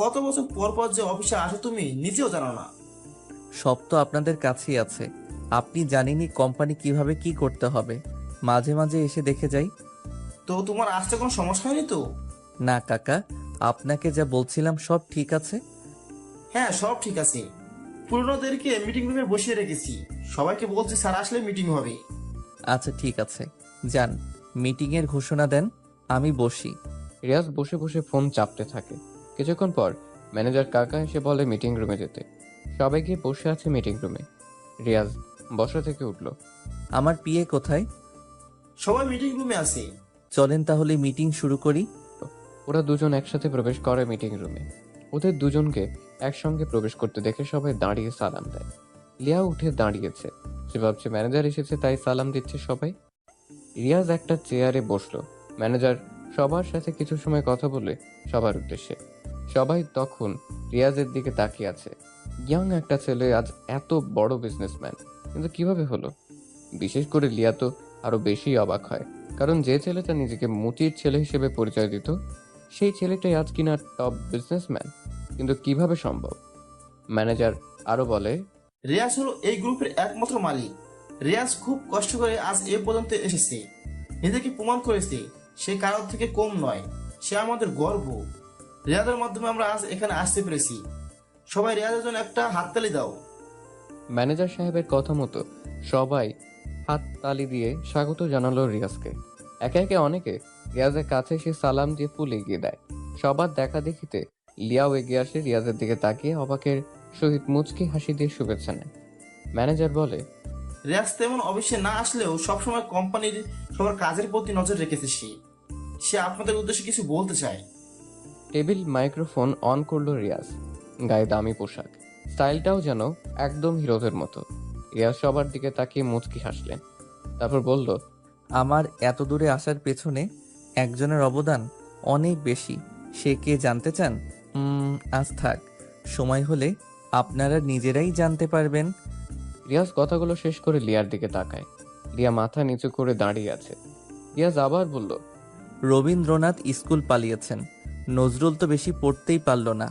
কত বছর পর পর যে অফিসে আসো তুমি নিজেও জানো না। সব তো আপনাদের কাছেই আছে। আপনি জানেনই কোম্পানি কিভাবে কি করতে হবে। মাঝে মাঝে এসে দেখে যাই। তো তোমার আসতে কোনো সমস্যা হয়নি তো? না কাকা, আপনাকে যা বলছিলাম সব ঠিক আছে। হ্যাঁ, সব ঠিক আছে। পুরনোদেরকে মিটিং রুমে বসিয়ে রেখেছি, সবাইকে বলছি স্যার আসলে মিটিং হবে। আচ্ছা ঠিক আছে, যান, মিটিংয়ের ঘোষণা দেন, আমি বসি। রিয়াজ বসে বসে ফোন চাপতে থাকে। কিছুক্ষণ পর ম্যানেজার কাকা এসে বলে মিটিং রুমে যেতে। সবাই গিয়ে বসে আছে মিটিং রুমে। রিয়াজ বসা থেকে উঠল। আমার পিএ কোথায়? সবাই মিটিং রুমে আছে। চলেন তাহলে মিটিং শুরু করি। ওরা দুজন একসাথে প্রবেশ করে মিটিং রুমে। ওদের দুজনকে একসঙ্গে প্রবেশ করতে দেখে সবাই দাঁড়িয়ে সালাম দেয়। লিয়া উঠে দাঁড়িয়েছে। সে ভাবছে ম্যানেজার এসেছে তাই সালাম দিচ্ছে সবাই। রিয়াজ একটা চেয়ারে বসলো। ম্যানেজার সবার সাথে কিছু সময় কথা বলে সবার উদ্দেশ্যে। সবাই তখন রিয়াজের দিকে তাকিয়ে আছে। ইয়াং একটা ছেলে আজ এত বড় বিজনেসম্যান, কিন্তু কিভাবে হলো? বিশেষ করে লিয়া তো আরো বেশি অবাক হয়, কারণ যে ছেলেটা নিজেকে মুচির ছেলে হিসেবে পরিচয় দিত, সেই ছেলেটাই আজ কিনা টপ বিজনেসম্যান। কিন্তু কিভাবে সম্ভব? ম্যানেজার আরো বলে, রিয়াজ হলো এই গ্রুপের একমাত্র মালিক। রিয়াজ খুব কষ্ট করে আজ এ পর্যন্ত এসেছে, নিজেকে প্রমাণ করেছে সে কারোর থেকে কম নয়। সে আমাদের গর্ব। রিয়াজের মাধ্যমে আমরা আজ এখানে আসতে পেরেছি। সবাই রিয়াজের জন্য একটা হাততালি দাও। ম্যানেজার সাহেবের কথা মতো সবাই হাত তালি দিয়ে স্বাগত জানালো রিয়াজকে। একে একে অনেকে রিয়াজের কাছে এসে সালাম দিয়ে ফুল এগিয়ে দেয়। সবার দেখা দেখিতে লিয়াও এগিয়ে আসে রিয়াজের দিকে তাকিয়ে অবাকের সহিত মুচকি হাসি দিয়ে শুভেচ্ছা নেয়। ম্যানেজার বলে, রিয়াজ তেমন অফিসে না আসলেও সবসময় কোম্পানির সবার কাজের প্রতি নজর রেখেছে সে। সে আপনাদের উদ্দেশ্যে কিছু বলতে চায়। টেবিল মাইক্রোফোন অন করলো রিয়াজ। গায়ে দামি পোশাক, স্টাইলটাও যেন একদম হিরোদের মতো। রিয়াজ সবার দিকে তাকিয়ে মুচকি হাসলেন। তারপর বলল, আমার এত দূরে আসার পেছনে একজনের অবদান অনেক বেশি। সে কে জানতে চান? আজ থাক, সময় হলে আপনারা নিজেরাই জানতে পারবেন। রিয়াজ কথাগুলো শেষ করে লিয়ার দিকে তাকায়। লিয়া মাথা নিচু করে দাঁড়িয়ে আছে। রিয়াজ আবার বলল, রবীন্দ্রনাথ স্কুল পালিয়েছেন, নজরুল তো বেশি পড়তেই পারল না,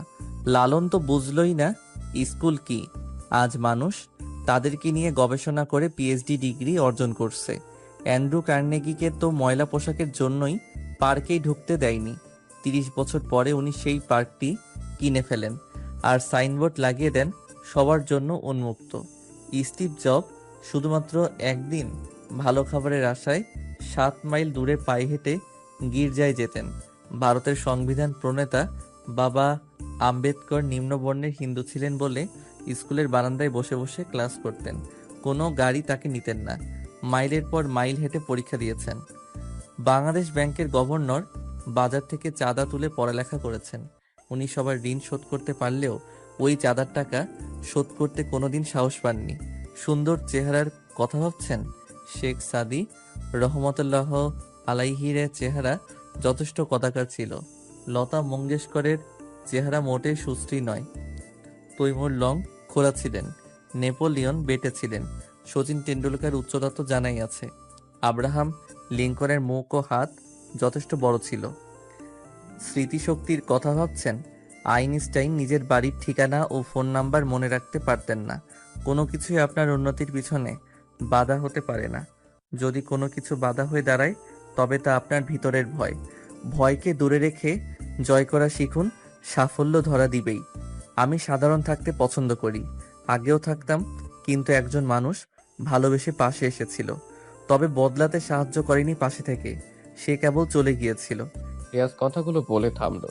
লালন তো বুঝলই না স্কুল কি। আজ মানুষ তাদেরকে নিয়ে গবেষণা করে পিএইচডি ডিগ্রি অর্জন করছে। অ্যান্ড্রু কার্নেগিকে তো ময়লা পোশাকের জন্যই পার্কেই ঢুকতে দেয়নি। 30 বছর পরে উনি সেই পার্কটি কিনে ফেলেন আর সাইনবোর্ড লাগিয়ে দেন সবার জন্য উন্মুক্ত। স্টিভ জব শুধুমাত্র একদিন ভালো খাবারের আশায় 7 মাইল দূরে পায়ে হেঁটে গির্জায় যেতেন। ভারতের সংবিধান প্রণেতা বাবা আম্বেদকর নিম্নবর্ণের হিন্দু ছিলেন বলে স্কুলের বারান্দায় বসে বসে ক্লাস করতেন। কোনো গাড়ি তাকে নিতেন না। মাইলের পর মাইল হেঁটে পরীক্ষা দিয়েছেন। বাংলাদেশ ব্যাংকের গভর্নর বাজার থেকে চাঁদা তুলে পড়ালেখা করেছেন। উনি সবার ঋণ শোধ করতে পারলেও ওই চাঁদার টাকা শোধ করতে কোনোদিন সাহস পাননি। সুন্দর চেহারার কথা ভাবছেন? শেখ সাদি রহমতুল্লাহ আলাইহির চেহারা যথেষ্ট কদাকার ছিল। লতা মঙ্গেশকরের চেহারা মোটেই সুশ্রী নয়। তৈমুর লং খোলা ছিলেন। নেপোলিয়ন বেটে ছিলেন। সচিন টেন্ডুলকার উচ্চতা তো জানাই আছে। আব্রাহাম লিঙ্কনের মুখ ও হাত যথেষ্ট বড় ছিল। স্মৃতিশক্তির কথা ভাবছেন? আইনস্টাইন নিজের বাড়ির ঠিকানা ও ফোন নাম্বার মনে রাখতে পারতেন না। কোনো কিছুই আপনার উন্নতির পিছনে বাধা হতে পারে না। যদি কোনো কিছু বাধা হয়ে দাঁড়ায় তবে তা আপনার ভিতরের ভয়। ভয়কে দূরে রেখে জয় করা শিখুন, সাফল্য ধরা দিবেই। আমি সাধারণ থাকতে পছন্দ করি, আগেও থাকতাম, কিন্তু একজন মানুষ ভালোবেসে পাশে এসেছিল, তবে বদলাতে সাহায্য করেনি পাশে থেকে, সে কেবল চলে গিয়েছিল। রিয়াজ কথাগুলো বলে থামলো।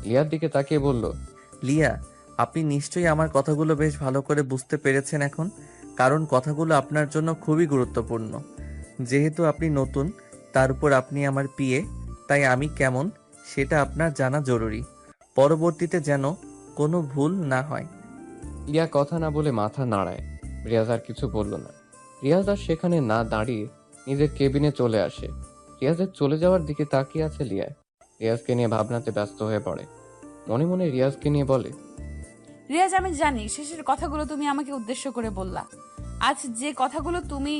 লিয়ার দিকে তাকিয়ে বলল, লিয়া, আপনি নিশ্চয়ই আমার কথাগুলো বেশ ভালো করে বুঝতে পেরেছেন এখন, কারণ কথাগুলো আপনার জন্য খুবই গুরুত্বপূর্ণ। যেহেতু আপনি নতুন, তার উপর আপনি আমার পিএ, তাই আমি কেমন সেটা আপনার জানা জরুরি, পরবর্তীতে যেন কোনো ভুল না হয়। লিয়া কথা না বলে মাথা নাড়ায়। রিয়াজ আর কিছু বলল না। রিয়াজ আর সেখানে না দাঁড়িয়ে নিজের কেবিনে চলে আসে। রিয়াজের চলে যাওয়ার দিকে তাকিয়ে আছে লিয়া। রিয়াজকে নিয়ে ভাবনাতে ব্যস্ত হয়ে পড়ে। মনে মনে রিয়াজকে নিয়ে বলে, রিয়াজ, আমি জানি শেষের কথাগুলো তুমি আমাকে উদ্দেশ্য করে বললা। আজ যে কথাগুলো তুমি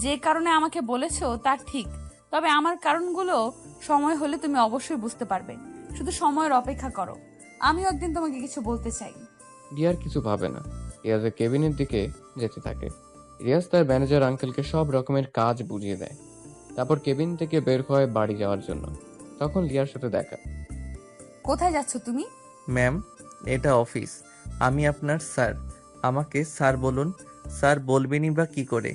যে কারণে আমাকে বলেছো তা ঠিক, তবে আমার কারণগুলো সময় হলে তুমি অবশ্যই বুঝতে পারবে। শুধু সময়ের অপেক্ষা করো, আমিও একদিন তোমাকে কিছু বলতে চাই। রিয়ার কিছু ভাবে না, রিয়াজের কেবিনের দিকে যেতে থাকে। রিয়াজ তার ম্যানেজার আঙ্কেলকে সব রকমের কাজ বুঝিয়ে দেয়। তারপর কেবিন থেকে বের হয় বাড়ি যাওয়ার জন্য। তখন লিয়ার সাথে দেখা। কোথায় যাচ্ছ তুমি? ম্যাম, এটা অফিস, আমি আপনার স্যার, আমাকে স্যার বলুন। স্যার বলবেনই বা কি করে?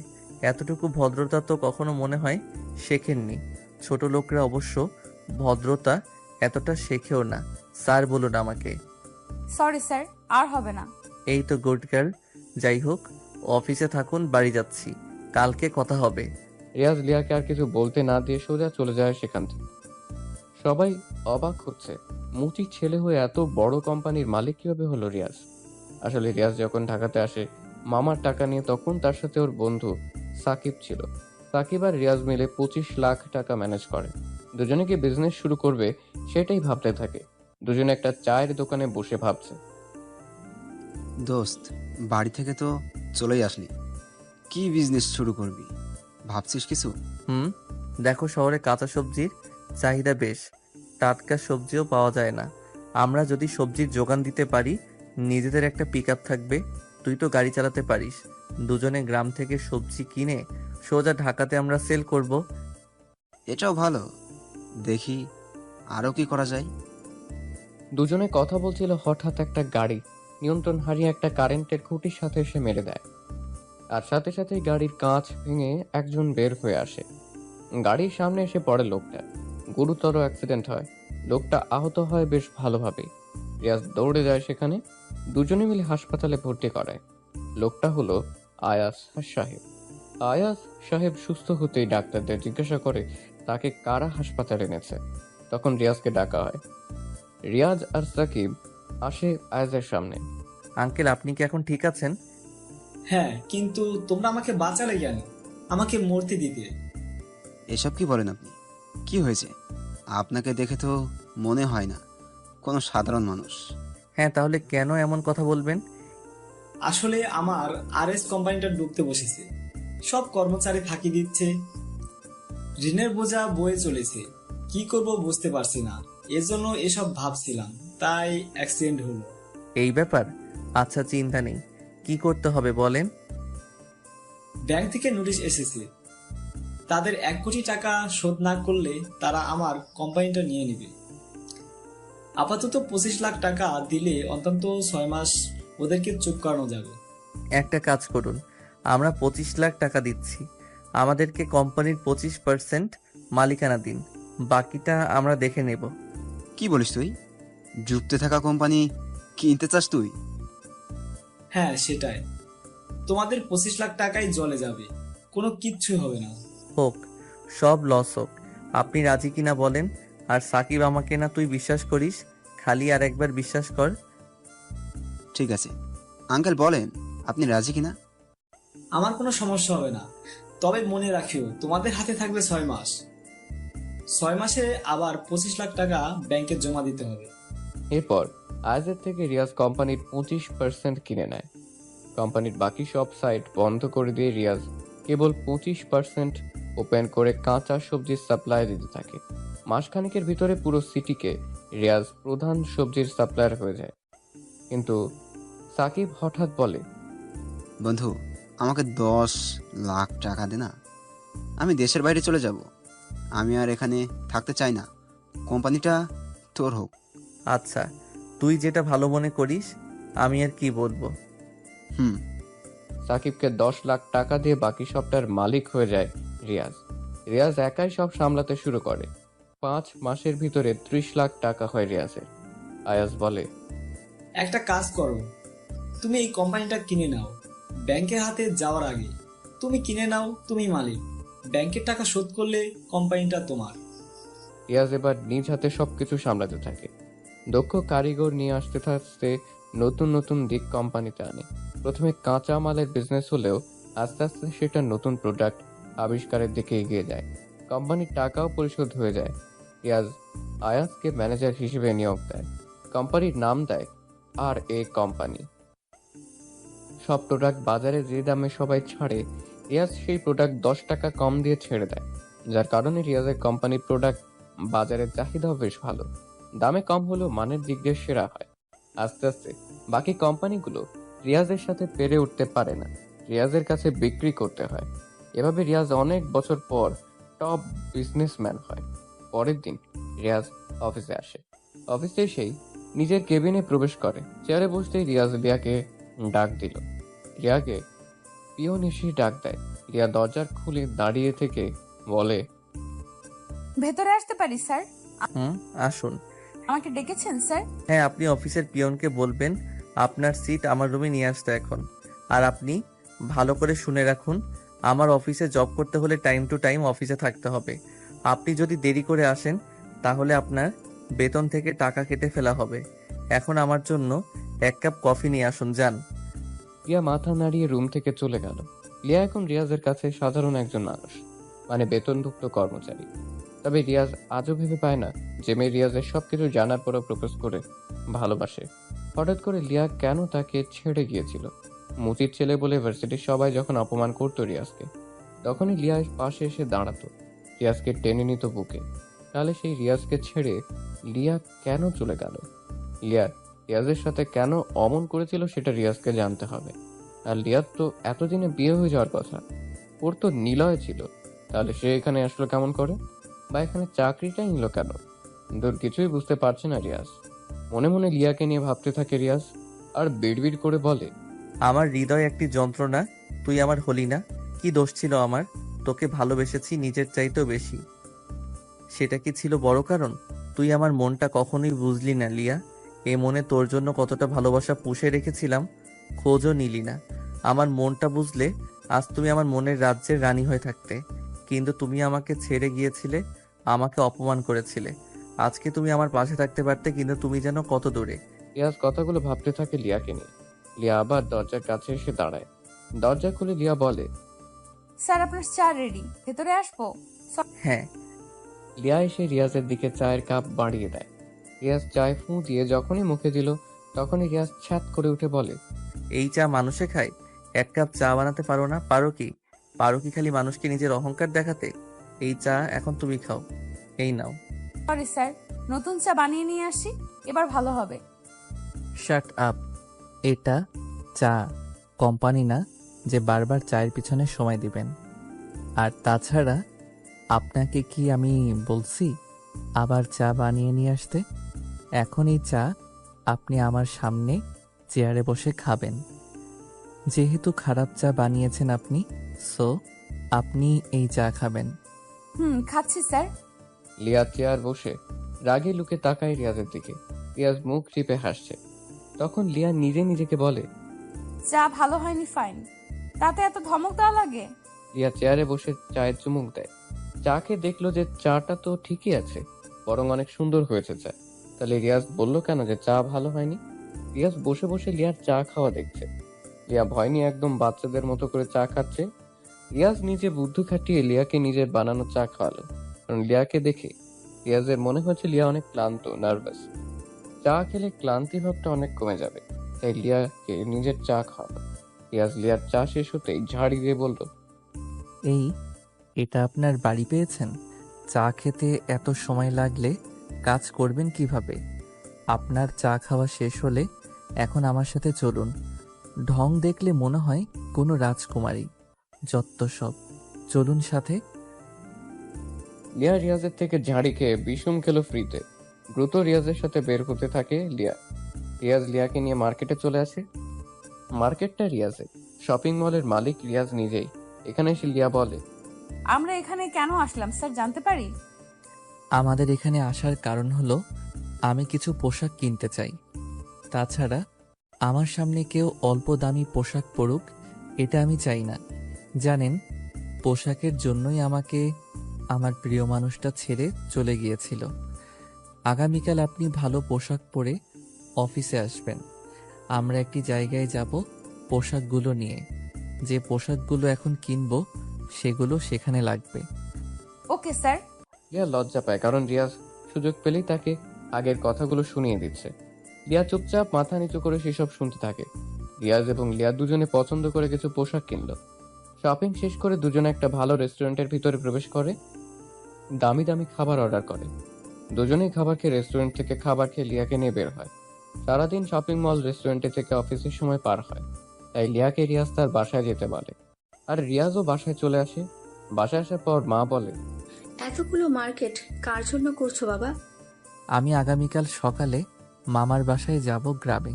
এতটুকু ভদ্রতা তো কখনো মনে হয় শেখেননি। ছোট লোকরা অবশ্য ভদ্রতা এতটা শেখেও না। স্যার বলুন আমাকে। সরি স্যার, আর হবে না। এই তো গুড গার্ল। যাই হোক, অফিসে থাকুন, বাড়ি যাচ্ছি, কালকে কথা হবে। রিয়াজ লিয়াকে আর কিছু বলতে না দিয়ে সোজা চলে যায় সেখান থেকে। সবাই অবাক হচ্ছে, মুচির ছেলে হয়ে এত বড় কোম্পানির মালিক কিভাবে হলো রিয়াজ। আসলে রিয়াজ যখন ঢাকাতে আসে মামার টাকা নিয়ে, তখন তার সাথে ওর বন্ধু সাকিব ছিল। সাকিব আর রিয়াজ মিলে 25 লাখ টাকা ম্যানেজ করে। দুজনে কি বিজনেস শুরু করবে সেটাই ভাবতে থাকে। দুজনে একটা চায়ের দোকানে বসে ভাবছে। দোস্ত, বাড়ি থেকে তো চলেই আসলি, কি বিজনেস শুরু করবি? ভাবছিস কিছু? দেখো, শহরে কাঁচা সবজির চাহিদা বেশ, টাটকা সবজিও পাওয়া যায় না। আমরা যদি সবজির যোগান দিতে পারি, নিজেদের একটা পিকআপ থাকবে, তুই তো গাড়ি চালাতে পারিস, দুজনে গ্রাম থেকে সবজি কিনে সোজা ঢাকাতে আমরা সেল করব। এটাও ভালো, দেখি আরও কি করা যায়। দুজনে কথা বলছিল, হঠাৎ একটা গাড়ি নিয়ন্ত্রণ হারিয়ে একটা কারেন্টের খুঁটির সাথে এসে মেরে দেয়। আর সাথে সাথেই গাড়ির কাঁচ ভেঙে একজন বের হয়ে আসে। গাড়ির সামনে এসে পড়ে লোকটা। গুরুতর অ্যাক্সিডেন্ট হয়। লোকটা আহত হয় বেশ ভালোভাবেই। রিয়াজ দৌড়ে যায় সেখানে। দুজনে মিলে হাসপাতালে ভর্তি করায়। লোকটা হলো আয়াস সাহেব। আয়াস সাহেব সুস্থ হতেই ডাক্তারদের জিজ্ঞাসা করে তাকে কারা হাসপাতালে এনেছে। তখন রিয়াজকে ডাকা হয়। রিয়াজ আর সাকিব আসে আয়াজের সামনে। আঙ্কেল, আপনি কি এখন ঠিক আছেন? হ্যাঁ, কিন্তু তোমরা আমাকে বাঁচালে কেন? আমাকে মরতে দিতে। এসব কি বলেন আপনি? কি হয়েছে? আপনাকে দেখে তো মনে হয় না কোনো সাধারণ মানুষ। হ্যাঁ, তাহলে কেন এমন কথা বলবেন? আসলে আমার আরএস কোম্পানিটা ডুবতে বসেছে, সব কর্মচারী ফাঁকি দিচ্ছে, ঋণের বোঝা বয়ে চলেছে, কি করব বুঝতে পারছি না, এজন্য এসব ভাবছিলাম, তাই অ্যাক্সিডেন্ট হলো। এই ব্যাপার? আচ্ছা, চিন্তা নেই, কি করতে হবে বলেন। ব্যাংক থেকে নোটিশ এসেছে, তাদের 1 কোটি টাকা শোধ না করলে তারা আমার কোম্পানিটা নিয়ে নেবে। আপাতত 25 লাখ টাকা দিলে অন্তত 6 মাস ওদেরকে চুপ করানো যাবে। একটা কাজ করুন, আমরা 25 লাখ টাকা দিচ্ছি, আমাদেরকে কোম্পানির 25% মালিকানা দিন, বাকিটা আমরা দেখে নেব। কি বলিস তুই? ডুবতে থাকা কোম্পানি কিনতে চাস তুই? হ্যাঁ, সেটাই। তোমাদের 25 লাখ টাকাই জলে যাবে, কোনো কিচ্ছু হবে না। হোক, সব লস হোক, আপনি রাজি কিনা বলেন। আর সাকিব, আমাকে না তুই বিশ্বাস করিস, খালি আর একবার বিশ্বাস কর। ঠিক আছে আঙ্কেল, বলেন আপনি রাজি কিনা। আমার কোনো সমস্যা হবে না, তবে মনে রাখিও তোমাদের হাতে থাকবে 6 মাস। 6 মাসে আবার 25 লাখ টাকা ব্যাংকে জমা দিতে হবে। এরপর আয়াজের থেকে রিয়াজ কোম্পানির 25% কিনে নেয়। কোম্পানির বাকি সব সাইট বন্ধ করে দিয়ে রিয়াজ কেবল 25% ওপেন করে কাঁচা সবজির সাপ্লাই দিতে থাকে। মাসখানেকের ভিতরে পুরো সিটিকে রিয়াজ প্রধান সবজির সাপ্লায়ার হয়ে যায়। কিন্তু সাকিব হঠাৎ বলে, বন্ধু, আমাকে 10 লাখ টাকা দে না, আমি দেশের বাইরে চলে যাব। আমি আর এখানে থাকতে চাই না। কোম্পানিটা তোর হোক। আচ্ছা, তুই যেটা ভালো মনে করিস, আমি আর কি বলবো। হুম। সাকিবকে 10 লাখ টাকা দিয়ে বাকি সবটার মালিক হয়ে যায় রিয়াজ। রিয়াজ একাই সব সামলাতে শুরু করে। 5 মাসের ভিতরে 30 লাখ টাকা হয় রিয়াজের। আয়াজ বলে, একটা কাজ করো, তুমি এই কোম্পানিটা কিনে নাও। ব্যাংকের হাতে যাওয়ার আগে তুমি কিনে নাও, তুমি মালিক। ব্যাংকের টাকা শোধ করলে কোম্পানিটা তোমার। রিয়াজ এবার নিজ হাতে সবকিছু সামলাতে থাকে। দক্ষ কারিগর নিয়ে আসতে থাকতে নতুন নতুন দিক কোম্পানিতে আনে। প্রথমে কাঁচা মালের বিজনেস হলেও আস্তে আস্তে সেটা নতুন প্রোডাক্ট আবিষ্কারের দিকে এগিয়ে যায়। কোম্পানির টাকাও পরিশোধ হয়ে যায়। রিয়াজ আয়াজকে ম্যানেজার হিসেবে নিয়োগ দেয়। কোম্পানির নাম দেয় আর এ কোম্পানি। সব প্রোডাক্ট বাজারে যে দামে সবাই ছাড়ে, রিয়াজ সেই প্রোডাক্ট 10 টাকা কম দিয়ে ছেড়ে দেয়। যার কারণে রিয়াজের কোম্পানির প্রোডাক্ট বাজারের চাহিদাও বেশ ভালো। দামে কম হলেও মানের দিক দিয়ে সেরা হয়। আস্তে আস্তে বাকি কোম্পানিগুলো রিয়াজের সাথে পেরে উঠতে পারে না, রিয়াজের কাছে বিক্রি করতে হয়। এভাবে রিয়াজ অনেক বছর পর টপ বিজনেসম্যান হয়। পরের দিন রিয়াজ অফিসে আসে। অফিসে এসেই নিজের কেবিনে প্রবেশ করে। চেয়ারে বসতেই রিয়াজ রিয়াকে ডাক দিল। রিয়াকে পিয়ন এসে ডাক দেয়। রিয়া দরজার খুলে দাঁড়িয়ে থেকে বলে, ভেতরে আসতে পারি স্যার? আসুন। আমাকে ডেকেছেন স্যার? হ্যাঁ, আপনি অফিসের পিয়নকে বলবেন আপনার সিট আমার রুমে নিয়ে আসতে এখন। আর আপনি ভালো করে শুনে রাখুন, আমার অফিসে জব করতে হলে টাইম টু টাইম অফিসে থাকতে হবে। আপনি যদি দেরি করে আসেন তাহলে আপনার বেতন থেকে টাকা কেটে ফেলা হবে। এখন আমার জন্য 1 কাপ কফি নিয়ে আসুন, যান। রিয়া মাথা নাড়িয়ে রুম থেকে চলে গেল। রিয়া এখন রিয়াজের কাছে সাধারণ একজন মানুষ, মানে বেতনভুক্ত কর্মচারী। তবে রিয়াজ আজও ভেবে পায় না যে মেয়ে রিয়াজের সবকিছু জানার পরও প্রপোজ করে ভালোবাসে। হঠাৎ করে লিয়া কেন তাকে ছেড়ে গিয়েছিল? মুচির ছেলে বলে ভার্সিটির সবাই যখন অপমান করতো রিয়াজকে, তখনই লিয়া পাশে এসে দাঁড়াতো, রিয়াজকে টেনে নিত বুকে। তাহলে সেই রিয়াজকে ছেড়ে লিয়া কেন চলে গেল? লিয়া রিয়াজের সাথে কেন অমন করেছিল সেটা রিয়াজকে জানতে হবে। আর লিয়ার তো এতদিনে বিয়ে হয়ে যাওয়ার কথা, ওর তো নিলয় ছিল। তাহলে সে এখানে আসলো কেমন করে, বা এখানে চাকরিটাই নিল কেন? দূর কিছুই বুঝতে পারছে না রিয়াজ। মনে মনে লিয়াকে নিয়ে ভাবতে থাকে রিয়াজ, আর বিড়বিড় করে বলে, আমার হৃদয় একটি যন্ত্রণা, তুই আমার হলি না। কি দোষ ছিল আমার? তোকে ভালোবেসেছি নিজের চাইতেও বেশি। সেটা কি ছিল বড় কারণ? তুই আমার মনটা কখনোই বুঝলি না লিয়া। এ মনে তোর জন্য কতটা ভালোবাসা পুষে রেখেছিলাম, খোঁজও নিলি না। আমার মনটা বুঝলে আজ তুমি আমার মনের রাজ্যের রানী হয়ে থাকতে। কিন্তু তুমি আমাকে ছেড়ে গিয়েছিলে, আমাকে অপমান করেছিলে। আজকে তুমি আমার পাশে থাকতে পারতে, কিন্তু তুমি যেন কত দূরে। রিয়াজ কথাগুলো ভাবতে থাকে লিয়াকে নিয়ে। লিয়া আবার দরজার কাছে এসে দাঁড়ায়। দরজা খুলে লিয়া বলে, স্যার আপনার চা রেডি, ভেতরে আসবো? হ্যাঁ। লিয়া এসে রিয়াজের দিকে চায়ের কাপ বাড়িয়ে দেয়। রিয়াজ চায় ফুঁ দিয়ে যখনই মুখে দিল, তখনই রিয়াজ ছ্যাত করে উঠে বলে, এই চা মানুষে খায়? 1 কাপ চা বানাতে পারো না? পারো কি খালি মানুষকে নিজের অহংকার দেখাতে? এই চা এখন তুমি খাও, এই নাও। সরি স্যার, নতুন চা বানিয়ে নিয়ে আসি, এবার ভালো হবে। Shut up. এটা চা, কোম্পানি না যে বারবার চায়ের পিছনে সময় দিবেন। আর তাছাড়া আপনাকে কি আমি বলছি আবার চা বানিয়ে নিয়ে আসতে? এখন এই চা আপনি আমার সামনে চেয়ারে বসে খাবেন। যেহেতু খারাপ চা বানিয়েছেন আপনি, সো আপনি এই চা খাবেন। খাচ্ছি স্যার। লিয়া চেয়ার বসে রাগে লুকে তাকায় রিয়াজের দিকে। রিয়াজ মুখ টিপে হাসছে। তখন লিয়া নিজে নিজেকে বলে, চা ভালো হয়নি ফাইন, তাতে এত ধমক দেওয়া লাগে? লিয়া চেয়ারে বসে চায়ের চুমুক দেয়। চা খেয়ে দেখলো যে চাটা তো ঠিকই আছে, বরং অনেক সুন্দর হয়েছে চা। তাহলে রিয়াজ বলল কেন যে চা ভালো হয়নি? রিয়াজ বসে বসে লিয়ার চা খাওয়া দেখছে। লিয়া ভয় নিয়ে একদম বাচ্চাদের মতো করে চা খাচ্ছে। রিয়াজ নিজে বুদ্ধি খাটিয়ে লিয়াকে নিজের বানানো চা খাওয়ালো। কারণ লিয়াকে দেখে রিয়াজের মনে হচ্ছে লিয়া অনেক ক্লান্ত, নার্ভাস। চা খেলে ক্লান্তি ভাবটা অনেক কমে যাবে, তাই লিয়াকে নিজের চা খাওয়ালো। রিয়াজ লিয়ার চা শেষ হতেই ঝাড়ি দিয়ে বলল, এটা আপনার বাড়ি পেয়েছেন? চা খেতে এত সময় লাগলে কাজ করবেন কিভাবে? আপনার চা খাওয়া শেষ হলে এখন আমার সাথে চলুন। ঢং দেখলে মনে হয় কোনো রাজকুমারী। যত সব, চলুন সাথে। লিয়া রিয়াজের থেকে ঝাড়ি খেয়ে বিষম খেলো ফ্রিতে। দ্রুত রিয়াজের সাথে বের হতে থাকে লিয়া। রিয়াজ লিয়াকে নিয়ে মার্কেটে চলে আসে। মার্কেটটা রিয়াজের, শপিং মলের মালিক রিয়াজ নিজেই। এখানে এসে লিয়া বলে, আমরা এখানে কেন আসলাম স্যার, জানতে পারি? আমাদের এখানে আসার কারণ হলো আমি কিছু পোশাক কিনতে চাই। তাছাড়া আমার সামনে কেউ অল্প দামি পোশাক পরুক, এটা আমি চাই না। জানেন, পোশাকের জন্যই আমাকে আমার প্রিয় মানুষটা ছেড়ে চলে গিয়েছিল। আগামীকাল আপনি ভালো পোশাক পরে অফিসে আসবেন। আমরা একটি জায়গায় যাব পোশাকগুলো নিয়ে। যে পোশাকগুলো এখন কিনবো সেগুলো সেখানে লাগবে। Okay sir. লিয়া লজ্জা পায়, কারণ রিয়াজ সুযোগ পেলেই তাকে আগের কথাগুলো শুনিয়ে দিচ্ছে। লিয়া চুপচাপ মাথা নিচু করে সেসব শুনতে থাকে। রিয়াজ এবং লিয়া দুজনে পছন্দ করে কিছু পোশাক কিনলো। শপিং শেষ করে দুজনে একটা ভালো রেস্টুরেন্টের ভিতরে প্রবেশ করে। দামি দামি খাবার অর্ডার করে। দুজনেই খাবার খেয়ে রেস্টুরেন্ট থেকে খাবার খেয়ে লিয়াকে নিয়ে বের হয়। সারাদিন শপিং মল রেস্টুরেন্টে থেকে অফিসের সময় পার হয়। তাই লিয়াকে রিয়াজ তার বাসায় যেতে বলে, আর রিয়াজও বাসায় চলে আসে। বাসায় আসার পর মা বলে, এতগুলো মার্কেট কার জন্য করছো বাবা? আমি আগামীকাল সকালে মামার বাসায় যাব গ্রামে।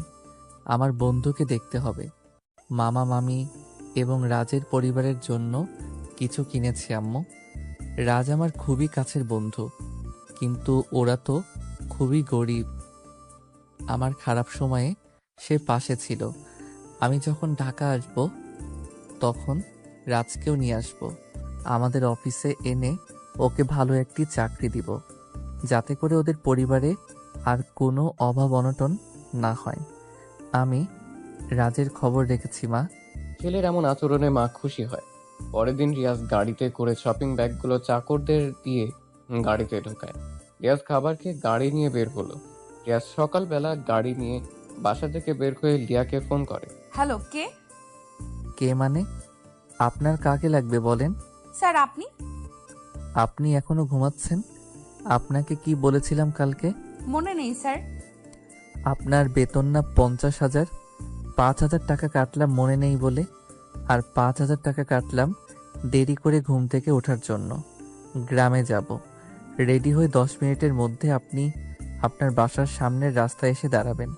আমার বন্ধুকে দেখতে হবে। মামা মামি এবং রাজের পরিবারের জন্য কিছু কিনেছি আম্মু। রাজ আমার খুবই কাছের বন্ধু, কিন্তু ওরা তো খুবই গরিব। আমার খারাপ সময়ে সে পাশে ছিল। আমি যখন ঢাকা আসব তখন রাজকেও নিয়ে আসব। আমাদের অফিসে এনে ওকে ভালো একটি চাকরি দিব, যাতে করে ওদের পরিবারে আর কোনো অভাব অনটন না হয়। আমি রাজের খবর রেখেছি মা। ছেলের এমন আচরণে মা খুশি হয়। পরের দিন রিয়াজ গাড়িতে করে শপিং ব্যাগগুলো চাকরদের দিয়ে গাড়িতে ঢোকায়। রিয়াজ খাবার খেয়ে গাড়ি নিয়ে বের হলো। রিয়াজ সকালবেলা গাড়ি নিয়ে বাসা থেকে বের হয়ে লিয়াকে ফোন করে। হ্যালো, কে? কে মানে? আপনার কাকে লাগবে বলেন? স্যার আপনি? আপনি এখনো ঘুমাচ্ছেন? আপনাকে কি বলেছিলাম কালকে? মনে নেই স্যার। আপনার বেতন না 50,000? 5,000 টাকা কাটলাম মনে নেই বলে, আর 5,000 টাকা কাটলাম দেরি করে ঘুম থেকে ওঠার জন্য। গ্রামে যাব। রেডি হয়ে 10 মিনিটের মধ্যে আপনি আপনার বাসার সামনের রাস্তায় এসে দাঁড়াবেন।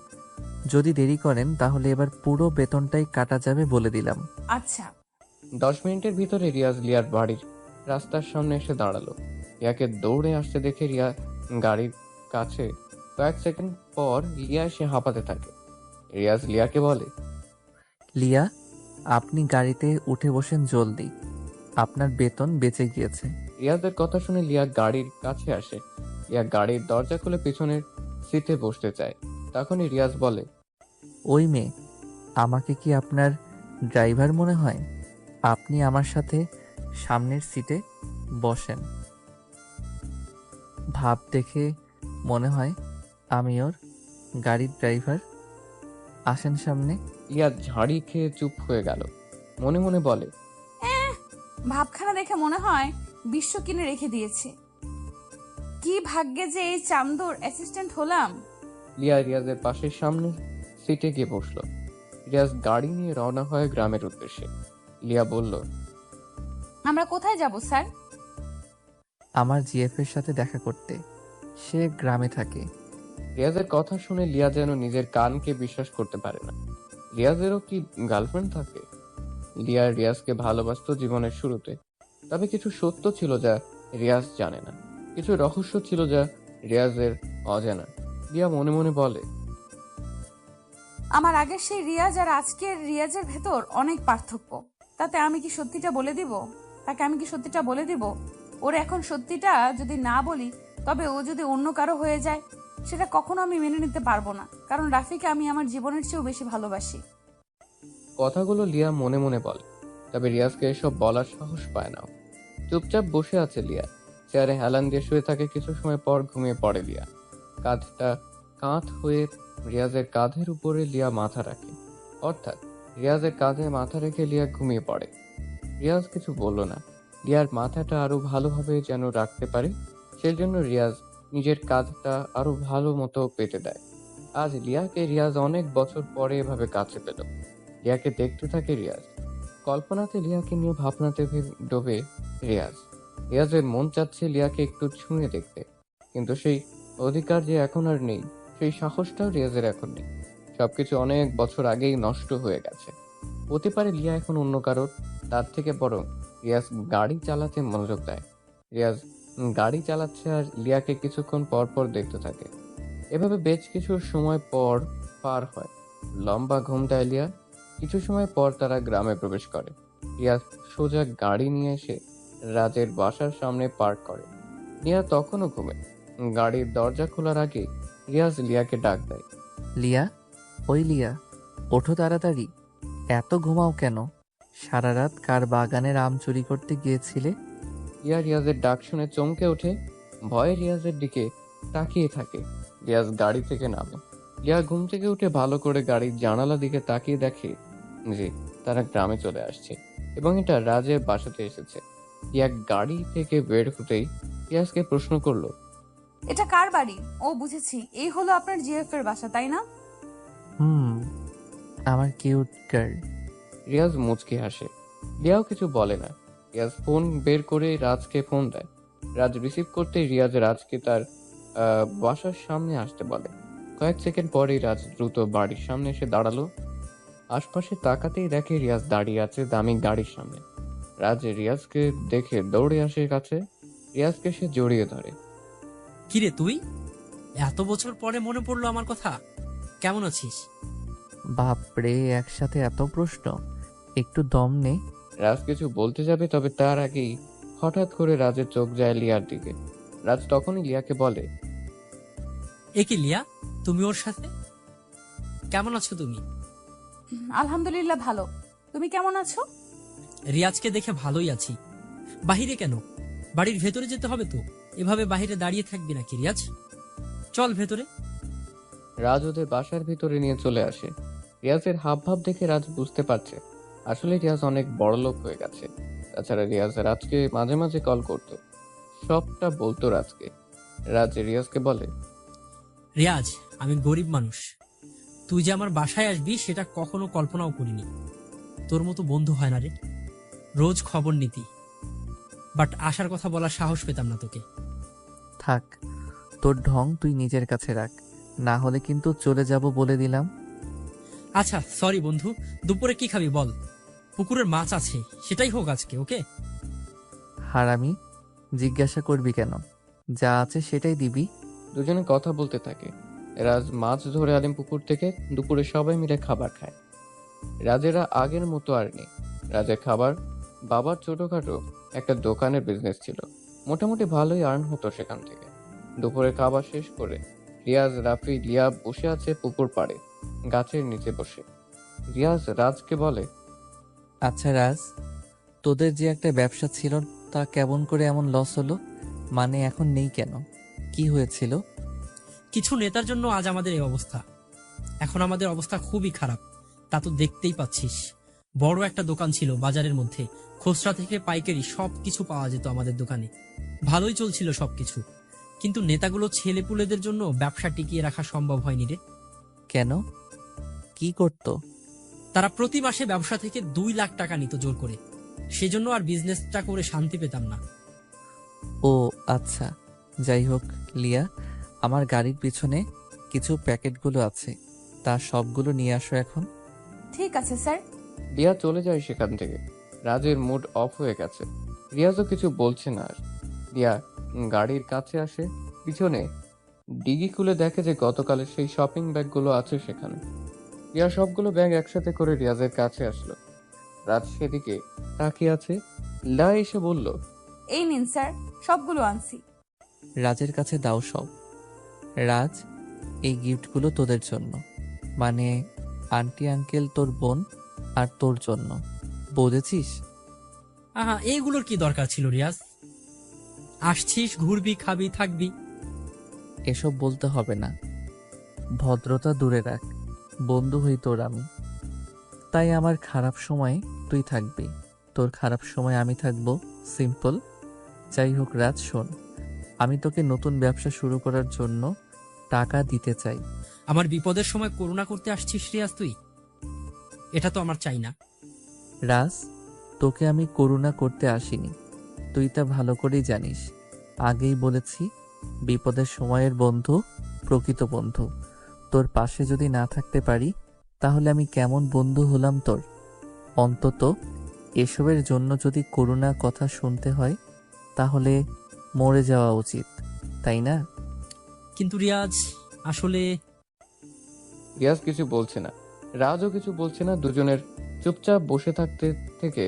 যদি দেরি করেন তাহলে এবার পুরো বেতনটাই কাটা যাবে বলে দিলাম। আচ্ছা। 10 মিনিটের ভিতরে রিয়াজ লিয়ার বাড়ির রাস্তার সামনে এসে দাঁড়ালো। লিয়াকে দৌড়ে আসতে দেখে রিয়া গাড়ির কাছে। কয়েক সেকেন্ড পর লিয়া এসে হাঁপাতে থাকে। রিয়াজ লিয়াকে বলে, লিয়া, আপনি গাড়িতে উঠে বসেন জলদি, আপনার বেতন বেঁচে গিয়েছে। রিয়াজের কথা শুনে লিয়া গাড়ির কাছে আসে। লিয়া গাড়ির দরজা খুলে পিছনের সিটে বসতে চায়। তখনই রিয়াজ বলে, ওই মেয়ে, আমাকে কি আপনার ড্রাইভার মনে হয়? আপনি আমার সাথে সামনের সিটে বসেন। ভাব দেখে মনে হয় আমি ওর গাড়ির ড্রাইভার। আসেন সামনে। লিয়া ঝাড়ি খেয়ে চুপ হয়ে গেল। মনে মনে বলে, ভাবখানা দেখে মনে হয় বিশ্ব কিনে রেখে দিয়েছে। কি ভাগ্যে যে এই চান্দুর অ্যাসিস্ট্যান্ট হলাম। লিয়া রিয়াজের পাশের সামনের সিটে গিয়ে বসলো। রিয়াজ গাড়ি নিয়ে রওনা হয় গ্রামের উদ্দেশ্যে। লিয়া বলল, আমরা কোথায় যাব স্যার? আমার জিএফ এর সাথে দেখা করতে। সে গ্রামে থাকে। রিয়াজের কথা শুনে লিয়া যেন নিজের কানকে বিশ্বাস করতে পারে না। রিয়াজেরও কি গার্লফ্রেন্ড থাকে? লিয়া রিয়াজকে ভালোবাসতো জীবনের শুরুতে। তবে কিছু সত্য ছিল যা রিয়াজ জানে না, কিছু রহস্য ছিল যা রিয়াজের অজানা। লিয়া মনে মনে বলে, আমার আগের সেই রিয়াজ আর আজকের রিয়াজের ভেতর অনেক পার্থক্য। তাতে আমি কি সত্যিটা বলে দিব? তাকে আমি কি সত্যিটা বলে দিব? ওর এখন সত্যিটা যদি না বলি, তবে ও যদি অন্য কারো হয়ে যায়, সেটা কখনো আমি মেনে নিতে পারবো না। কারণ রাফিকে আমি আমার জীবনের চেয়েও বেশি ভালোবাসি। কথাগুলো লিয়া মনে মনে বলে, তবে রিয়াজকে এসব বলার সাহস পায় না। চুপচাপ বসে আছে লিয়া। চেয়ারে হেলান দিয়ে শুয়ে থাকে। কিছু সময় পর ঘুমিয়ে পড়ে লিয়া। কাঁধটা কাঁধ হয়ে রিয়াজের কাঁধের উপরে লিয়া মাথা রাখে। অর্থাৎ রিয়াজের কাঁধে মাথা রেখে লিয়া ঘুমিয়ে পড়ে। রিয়াজ কিছু বলল না। লিয়ার মাথাটা আরো ভালোভাবে যেন রাখতে পারে, সেজন্য রিয়াজ নিজের কাঁধটা আরো ভালো মতো পেতে দেয়। আজ লিয়াকে রিয়াজ অনেক বছর পরে এভাবে কাছে পেল। লিয়াকে দেখতে থাকে রিয়াজ। কল্পনাতে লিয়াকে নিয়ে ভাবনাতে ডোবে রিয়াজ। রিয়াজের মন চাচ্ছে লিয়াকে একটু ছুঁয়ে দেখতে, কিন্তু সেই অধিকার যে এখন আর নেই, সেই সাহসটাও রিয়াজের এখন নেই। সবকিছু অনেক বছর আগেই নষ্ট হয়ে গেছে। হতে পারে লিয়া এখন অন্য কারোর, তার থেকে বরং রিয়াজ গাড়ি চালাতে মনোযোগ দেয়। রিয়াজ গাড়ি চালাচ্ছে আর লিয়াকে কিছুক্ষণ পর পর দেখতে থাকে। এভাবে বেশ কিছু সময় পর পার হয়। লম্বা ঘুম দেয় লিয়া। কিছু সময় পর তারা গ্রামে প্রবেশ করে। রিয়াজ সোজা গাড়ি নিয়ে এসে রাজের বাসার সামনে পার্ক করে। লিয়া তখনও ঘুমে। গাড়ির দরজা খোলার আগে রিয়াজ লিয়াকে ডাক দেয়। লিয়া, ওই লিয়া, ওঠো তাড়াতাড়ি। এত ঘুমাও কেন? সারা রাত কার বাগানের আম চুরি করতে গিয়েছিলে? লিয়া রিয়াজের ডাক শুনে চমকে ওঠে, ভয়ে রিয়াজের দিকে তাকিয়ে থাকে। রিয়াজ গাড়ি থেকে নামে। লিয়া ঘুম থেকে উঠে ভালো করে গাড়ির জানালা দিকে তাকিয়ে দেখে যে তারা গ্রামে চলে আসছে এবং এটা রাজের বাসাতে এসেছে। লিয়া গাড়ি থেকে বের হতেই রিয়াজকে প্রশ্ন করলো, এটা কার বাড়ি? ও বুঝেছি, এই হলো আপনার জিএফ এর বাসা, তাই না? আমার কিউট গার্ল। রিয়াজ মুচকি হাসে। লিয়াও কিছু বলে না। রিয়াজ ফোন বের করে রাজকে ফোন দেয়। রাজ রিসিভ করতে রিয়াজ রাজকে তার বাসার সামনে আসতে বলে। কয়েক সেকেন্ড পরেই রাজ দ্রুত বাড়ির সামনে এসে দাঁড়ালো। আশপাশে তাকাতেই দেখে রিয়াজ দাঁড়িয়ে আছে দামি গাড়ির সামনে। রাজ রিয়াজকে দেখে দৌড়ে আসে কাছে। রিয়াজকে সে জড়িয়ে ধরে। কিরে তুই? এত বছর পরে মনে পড়লো আমার কথা। কেমন আছিস? বাপরে, একসাথে এত প্রশ্ন! একটু দম নে। রাজ কিছু বলতে যাবে, তবে তার আগেই হঠাৎ করে রাজের চোখ যায় লিয়ার দিকে। রাজ তখনই লিয়াকে বলে, এ কি লিয়া, তুমি ওর সাথে? কেমন আছো তুমি? আলহামদুলিল্লাহ ভালো। তুমি কেমন আছো? রিয়াজকে দেখে ভালোই আছি। বাহিরে কেন? বাড়ির ভেতরে যেতে হবে তো। এভাবে বাহিরে দাঁড়িয়ে থাকবি নাকি রিয়াজ? চল ভেতরে। রাজ ওদের বাসার ভিতরে নিয়ে চলে আসে। রিয়াজের হাবভাব দেখে রাজ বুঝতে পারছে আসলে রিয়াজ অনেক বড় লোক হয়ে গেছে। তাছাড়া রিয়াজ রাজকে মাঝে মাঝে কল করতো, সবটা বলতো রাজকে। রাজ রিয়াজকে বলে, রিয়াজ, আমি গরিব মানুষ। তুই যে আমার বাসায় আসবি সেটা কখনো কল্পনাও করিনি। তোর মতো বন্ধু হয় না রে। রোজ খবর নিতি, বাট আসার কথা বলার সাহস পেতাম না তোকে। থাক, তোর ঢং তুই নিজের কাছে রাখ, না হলে কিন্তু চলে যাব বলে দিলাম। আচ্ছা সরি বন্ধু, দুপুরে কি খাবি বল? পুকুরের মাছ আছে, সেটাই হোক আজকে, ওকে? হারামি, জিজ্ঞাসা করবি কেন? যা আছে সেটাই দিবি। দুজনে কথা বলতে থাকে। রাজ মাছ ধরে আনেন পুকুর থেকে। দুপুরে সবাই মিলে খাবার খায়। রাজেরা আগের মতো আর নেই। রাজের খাবার, বাবার ছোটখাটো একটা দোকানের বিজনেস ছিল, মোটামুটি ভালোই আর্ন হতো সেখান থেকে। দুপুরে খাবার শেষ করে রিয়াজ, রাফি, লিয়া বসে আছে পুকুর পাড়ে গাছের নিচে বসে। রিয়াজ রাজকে বলে, আচ্ছা রাজ, তোদের যে একটা ব্যবসা ছিল তা কেমন করে এমন লস হলো? মানে এখন নেই কেন? কি হয়েছিল? কিছু নেতার জন্য আজ আমাদের এই অবস্থা। এখন আমাদের অবস্থা খুবই খারাপ, তা তো দেখতেই পাচ্ছিস। বড় একটা দোকান ছিল বাজারের মধ্যে, খুচরা থেকে পাইকারি সবকিছু পাওয়া যেত আমাদের দোকানে। ভালোই চলছিল সবকিছু, কিন্তু নেতাগুলো ছেলেপুলেদের জন্য ব্যবসা টিকিয়ে রাখা সম্ভব হয়নি রে। কেন? কি করতো? তারা প্রতি মাসে ব্যবসা থেকে 2 লাখ টাকা নিত জোর করে। সেজন্য আর বিজনেসটা করে শান্তি পেতাম না। ও আচ্ছা, যাই হোক লিয়া, আমার গাড়ির পিছনে কিছু প্যাকেটগুলো আছে, তা সবগুলো নিয়ে আসো এখন। ঠিক আছে স্যার। লিয়া চলে যায় সেখান থেকে। রাজের মুড অফ হয়ে গেছে। রিয়াজও কিছু বলছে না আর। লিয়া গাড়ির কাছে আসে। পিছনে ডিগি খুলে দেখে যে গতকালের সেই শপিং ব্যাগগুলো আছে সেখানে। রিয়া সবগুলো ব্যাগ একসাথে করে রিয়াজের কাছে আসলো। রাজ সেদিকে তাকিয়ে আছে। লা এসে বলল, এই নিন স্যার, সবগুলো আনছি। রাজের কাছে দাও সব। রাজ, এই গিফটগুলো তোদের জন্য, মানে আন্টি আঙ্কেল, তোর বোন আর তোর জন্য, বুঝেছিস? আহা, এইগুলোর কি দরকার ছিল রিয়াজ? আসছিস, ঘুরবি, খাবি, থাকবি। এসব বলতে হবে না, ভদ্রতা দূরে রাখ। বন্ধু হই তোর আমি, তাই আমার খারাপ সময়ে তুই থাকবি, তোর খারাপ সময় আমি থাকবো, সিম্পল। যাই হোক রাজ, শোন, আমি তোকে নতুন ব্যবসা শুরু করার জন্য টাকা দিতে চাই। আমার বিপদের সময় করুণা করতে আসছিস রিয়াজ তুই? এটা তো আমার চাই না। রাজ, তোকে আমি করুণা করতে আসিনি, তুই তা ভালো করেই জানিস। আগেই বলেছি, বিপদের সময়ের বন্ধু প্রকৃত বন্ধু। তোর পাশে যদি না থাকতে পারি তাহলে আমি কেমন বন্ধু হলাম তোর? অন্তত এসবের জন্য যদি করুণা কথা শুনতে হয় তাহলে মরে যাওয়া উচিত, তাই না? কিন্তু রিয়াজ, আসলে রিয়াজ কিছু বলছে না, রাজও কিছু বলছে না। দুজনের চুপচাপ বসে থাকতে থেকে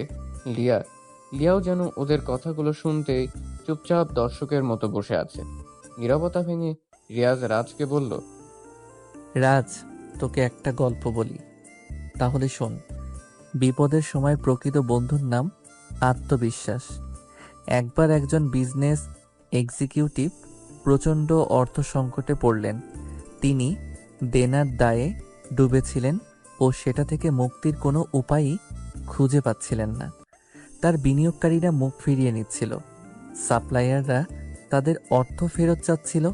লিয়াও যেন ওদের কথাগুলো শুনতেই চুপচাপ দর্শকের মতো বসে আছে। নীরবতা ভেঙে রিয়াজ রাজকে বলল, রাজ, তোকে একটা গল্প বলি, তাহলে শোন। বিপদের সময় প্রকৃত বন্ধুর নাম আত্মবিশ্বাস। একবার একজন বিজনেস এক্সিকিউটিভ প্রচণ্ড অর্থ সংকটে পড়লেন। তিনি দেনার দায়ে ডুবেছিলেন ও সেটা থেকে মুক্তির কোনো উপায়ই খুঁজে পাচ্ছিলেন না। তার বিনিয়োগকারীরা মুখ ফিরিয়ে নিচ্ছিল, সাপ্লায়াররা তাদের অর্থ ফেরত চাচ্ছিল।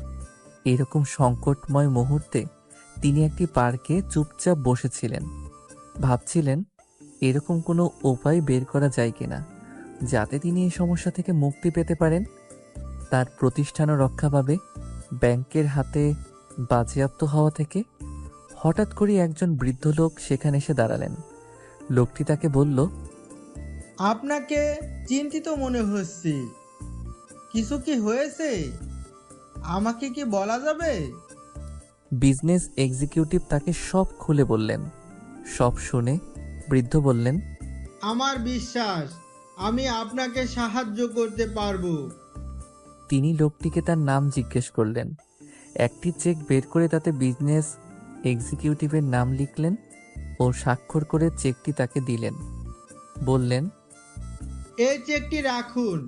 এরকম সংকটময় মুহূর্তে তিনি একটি পার্কে চুপচাপ বসেছিলেন, ভাবছিলেন এরকম কোনো উপায় বের করা যায় কিনা যাতে তিনি এই সমস্যা থেকে মুক্তি পেতে পারেন, তার প্রতিষ্ঠানও রক্ষা পাবে ব্যাংকের হাতে বাজেয়াপ্ত হওয়া থেকে। হঠাৎ করে একজন বৃদ্ধ লোক সেখানে এসে দাঁড়ালেন। লোকটি তাকে বলল, আপনাকে চিন্তিত মনে হচ্ছে, কিছু কি হয়েছে? আমাকে কি বলা যাবে? বিজনেস এক্সিকিউটিভ তাকে সব খুলে বললেন। সব শুনে বৃদ্ধ বললেন, আমার বিশ্বাস আমি আপনাকে সাহায্য করতে পারবো। তিনি লোকটিকে তার নাম জিজ্ঞেস করলেন। একটি চেক বের করে তাতে বিজনেস এক্সিকিউটিভের নাম লিখলেন ও স্বাক্ষর করে চেকটি তাকে দিলেন। বললেন, এই চেকটি রাখুন,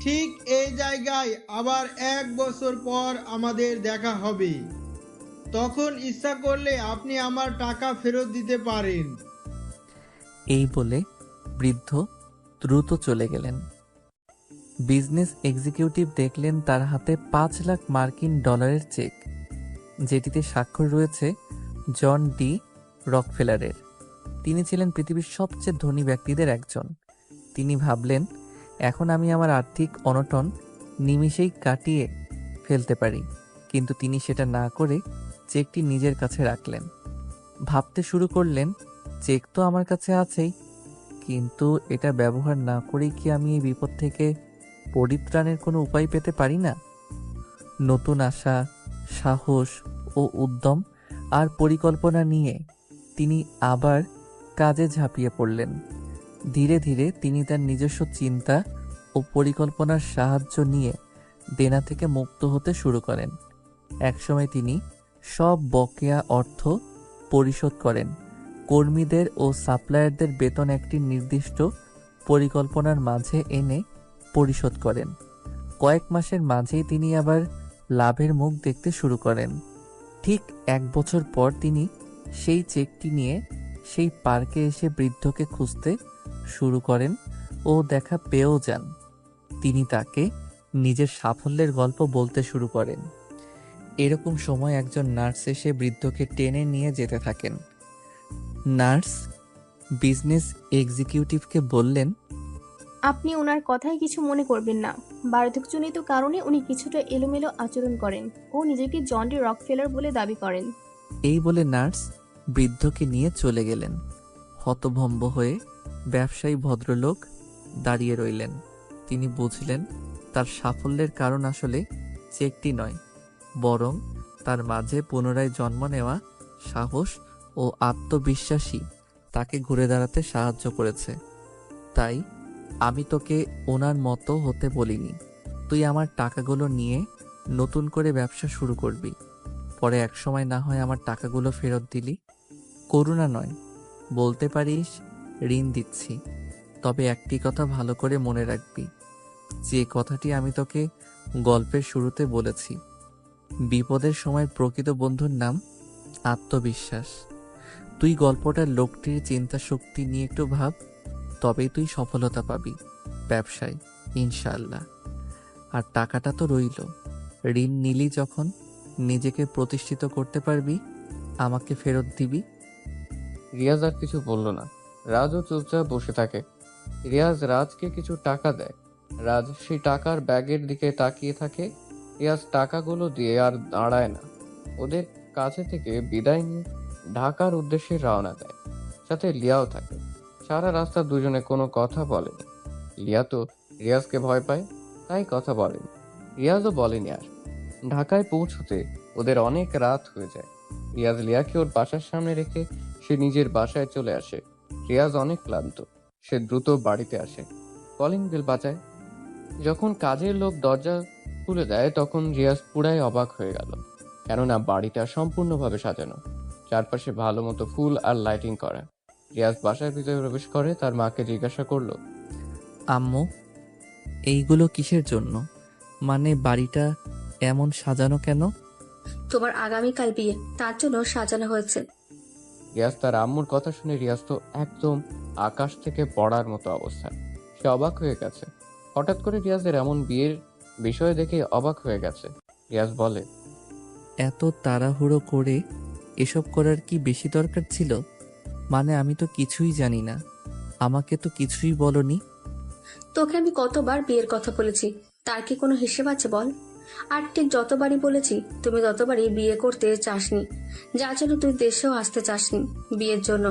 ঠিক এই জায়গায় আবার 1 বছর পর আমাদের দেখা হবে। তখন ইচ্ছা করলে আপনি আমার টাকা ফেরত দিতে পারেন। এই বলে বৃদ্ধ দ্রুত চলে গেলেন। বিজনেস এক্সিকিউটিভ দেখলেন তার হাতে 5 লাখ মার্কিন ডলারের চেক, যেটিতে স্বাক্ষর রয়েছে জন ডি রকফেলারের। তিনি ছিলেন পৃথিবীর সবচেয়ে ধনী ব্যক্তিদের একজন। তিনি ভাবলেন, এখন আমি আমার আর্থিক অনটন নিমিষেই কাটিয়ে ফেলতে পারি। কিন্তু তিনি সেটা না করে চেকটি নিজের কাছে রাখলেন। ভাবতে শুরু করলেন, চেক তো আমার কাছে আছেই, কিন্তু এটা ব্যবহার না করেই কি আমি এই বিপদ থেকে পরিত্রাণের কোনো উপায় পেতে পারি না? নতুন আশা, সাহস ও উদ্যম আর পরিকল্পনা নিয়ে তিনি আবার কাজে ঝাঁপিয়ে পড়লেন। ধীরে ধীরে তিনি তার নিজস্ব চিন্তা ও পরিকল্পনার সাহায্য নিয়ে দেনা থেকে মুক্ত হতে শুরু করেন। একসময় তিনি সব বকেয়া অর্থ পরিশোধ করেন। কর্মীদের ও সাপ্লায়ারদের বেতন একটি নির্দিষ্ট পরিকল্পনার মাঝে এনে পরিশোধ করেন। কয়েক মাসের মাঝেই তিনি আবার লাভের মুখ দেখতে শুরু করেন। ঠিক 1 বছর পর তিনি সেই চেকটি নিয়ে সেই পার্কে এসে বৃদ্ধকে খুঁজতে শুরু করেন ও দেখা পেয়েও যান। তিনি তাকে নিজের সাফল্যের গল্প বলতে শুরু করেন। এরকম সময় একজন নার্স এসে বৃদ্ধকে টেনে নিয়ে যেতে থাকেন। নার্স বিজনেস এক্সিকিউটিভকে বললেন, আপনি ওনার কথায় কিছু মনে করবেন না। বার্ধক্যজনিত কারণে উনি কিছুটা এলোমেলো আচরণ করেন ও নিজেকে জন ডি রকফেলার বলে দাবি করেন। এই বলে নার্স বৃদ্ধকে নিয়ে চলে গেলেন। হতভম্ব হয়ে ব্যবসায়ী ভদ্রলোক দাঁড়িয়ে রইলেন। তিনি বুঝলেন তার সাফল্যের কারণ আসলে চেকটি নয়, বরং তার মাঝে পুনরায় জন্ম নেওয়া সাহস ও আত্মবিশ্বাসী তাকে ঘুরে দাঁড়াতে সাহায্য করেছে। তাই আমি তোকে ওনার মতো হতে বলিনি। তুই আমার টাকাগুলো নিয়ে নতুন করে ব্যবসা শুরু করবি, পরে একসময় না হয় আমার টাকাগুলো ফেরত দিলি। করুণা নয়, বলতে পারিস ঋণ দিচ্ছি। তবে একটি কথা ভালো করে মনে রাখবি, যে কথাটি আমি তোকে গল্পের শুরুতে বলেছি। বিপদের সময় প্রকৃত বন্ধুর নাম আত্মবিশ্বাস। তুই গল্পটার লোকটির চিন্তা শক্তি নিয়ে একটু ভাব, তবেই তুই সফলতা পাবি ব্যবসায়, ইনশাআল্লাহ। আর টাকাটা তো রইল, ঋণ নিলি যখন নিজেকে প্রতিষ্ঠিত করতে পারবি, আমাকে ফেরত দিবি। রিয়াজ আর কিছু বলল না। রাজও চুপচাপ বসে থাকে। রিয়াজ রাজকে কিছু টাকা দেয়। রাজশ্রী টাকার ব্যাগের দিকে তাকিয়ে থাকে। রিয়াজ টাকাগুলো দিয়ে আর দাঁড়ায় না, ওদের কাছে থেকে বিদায় নিয়ে ঢাকার উদ্দেশ্যে রওনা দেয়। সাথে লিয়াও থাকে। সারা রাস্তা দুজনে কোনো কথা বলেনি। লিয়া তো রিয়াজকে ভয় পায়, তাই কথা বলেনি। রিয়াজও বলেনি আর। ঢাকায় পৌঁছতে ওদের অনেক রাত হয়ে যায়। রিয়াজ লিয়াকে ওর বাসার সামনে রেখে সে নিজের বাসায় চলে আসে। রিয়াজ অনেক ক্লান্ত, সে দ্রুত বাড়িতে আসে। কলিং বেল বাজায়। যখন কাজের লোক দরজা খুলে দেয় তখন রিয়াজ পুরাই অবাক হয়ে গেল, কেননা বাড়িটা সম্পূর্ণভাবে সাজানো, চারপাশে ভালো মতো ফুল আর লাইটিং করা। রিয়াজ বাসার ভিতরে প্রবেশ করে তার মাকে জিজ্ঞাসা করলো, আম্মু, এইগুলো কিসের জন্য? মানে বাড়িটা এমন সাজানো কেন? তোমার আগামীকাল বিয়ে, তার জন্য সাজানো হয়েছে। রিয়াজ তার আম্মুর কথা শুনে রিয়াজ তো একদম আকাশ থেকে পড়ার মতো অবস্থা। সে অবাক হয়ে গেছে। হঠাৎ করে রিয়াজের এমন বিয়ের বিষয় দেখে অবাক হয়ে গেছে। রিয়াজ বলে, এত তাড়াহুড়ো করে এসব করার কি বেশি দরকার ছিল? মানে আমি তো কিছুই জানি না, আমাকে তো কিছুই বলনি। তোকে আমি কতবার বিয়ের কথা বলেছি, তার কি কোনো হিসেব আছে বল? আর ঠিক যতবারই বলেছি তুমি ততবারই বিয়ে করতে চাসনি, যার জন্য তুই দেশেও আসতে চাসনি বিয়ের জন্য।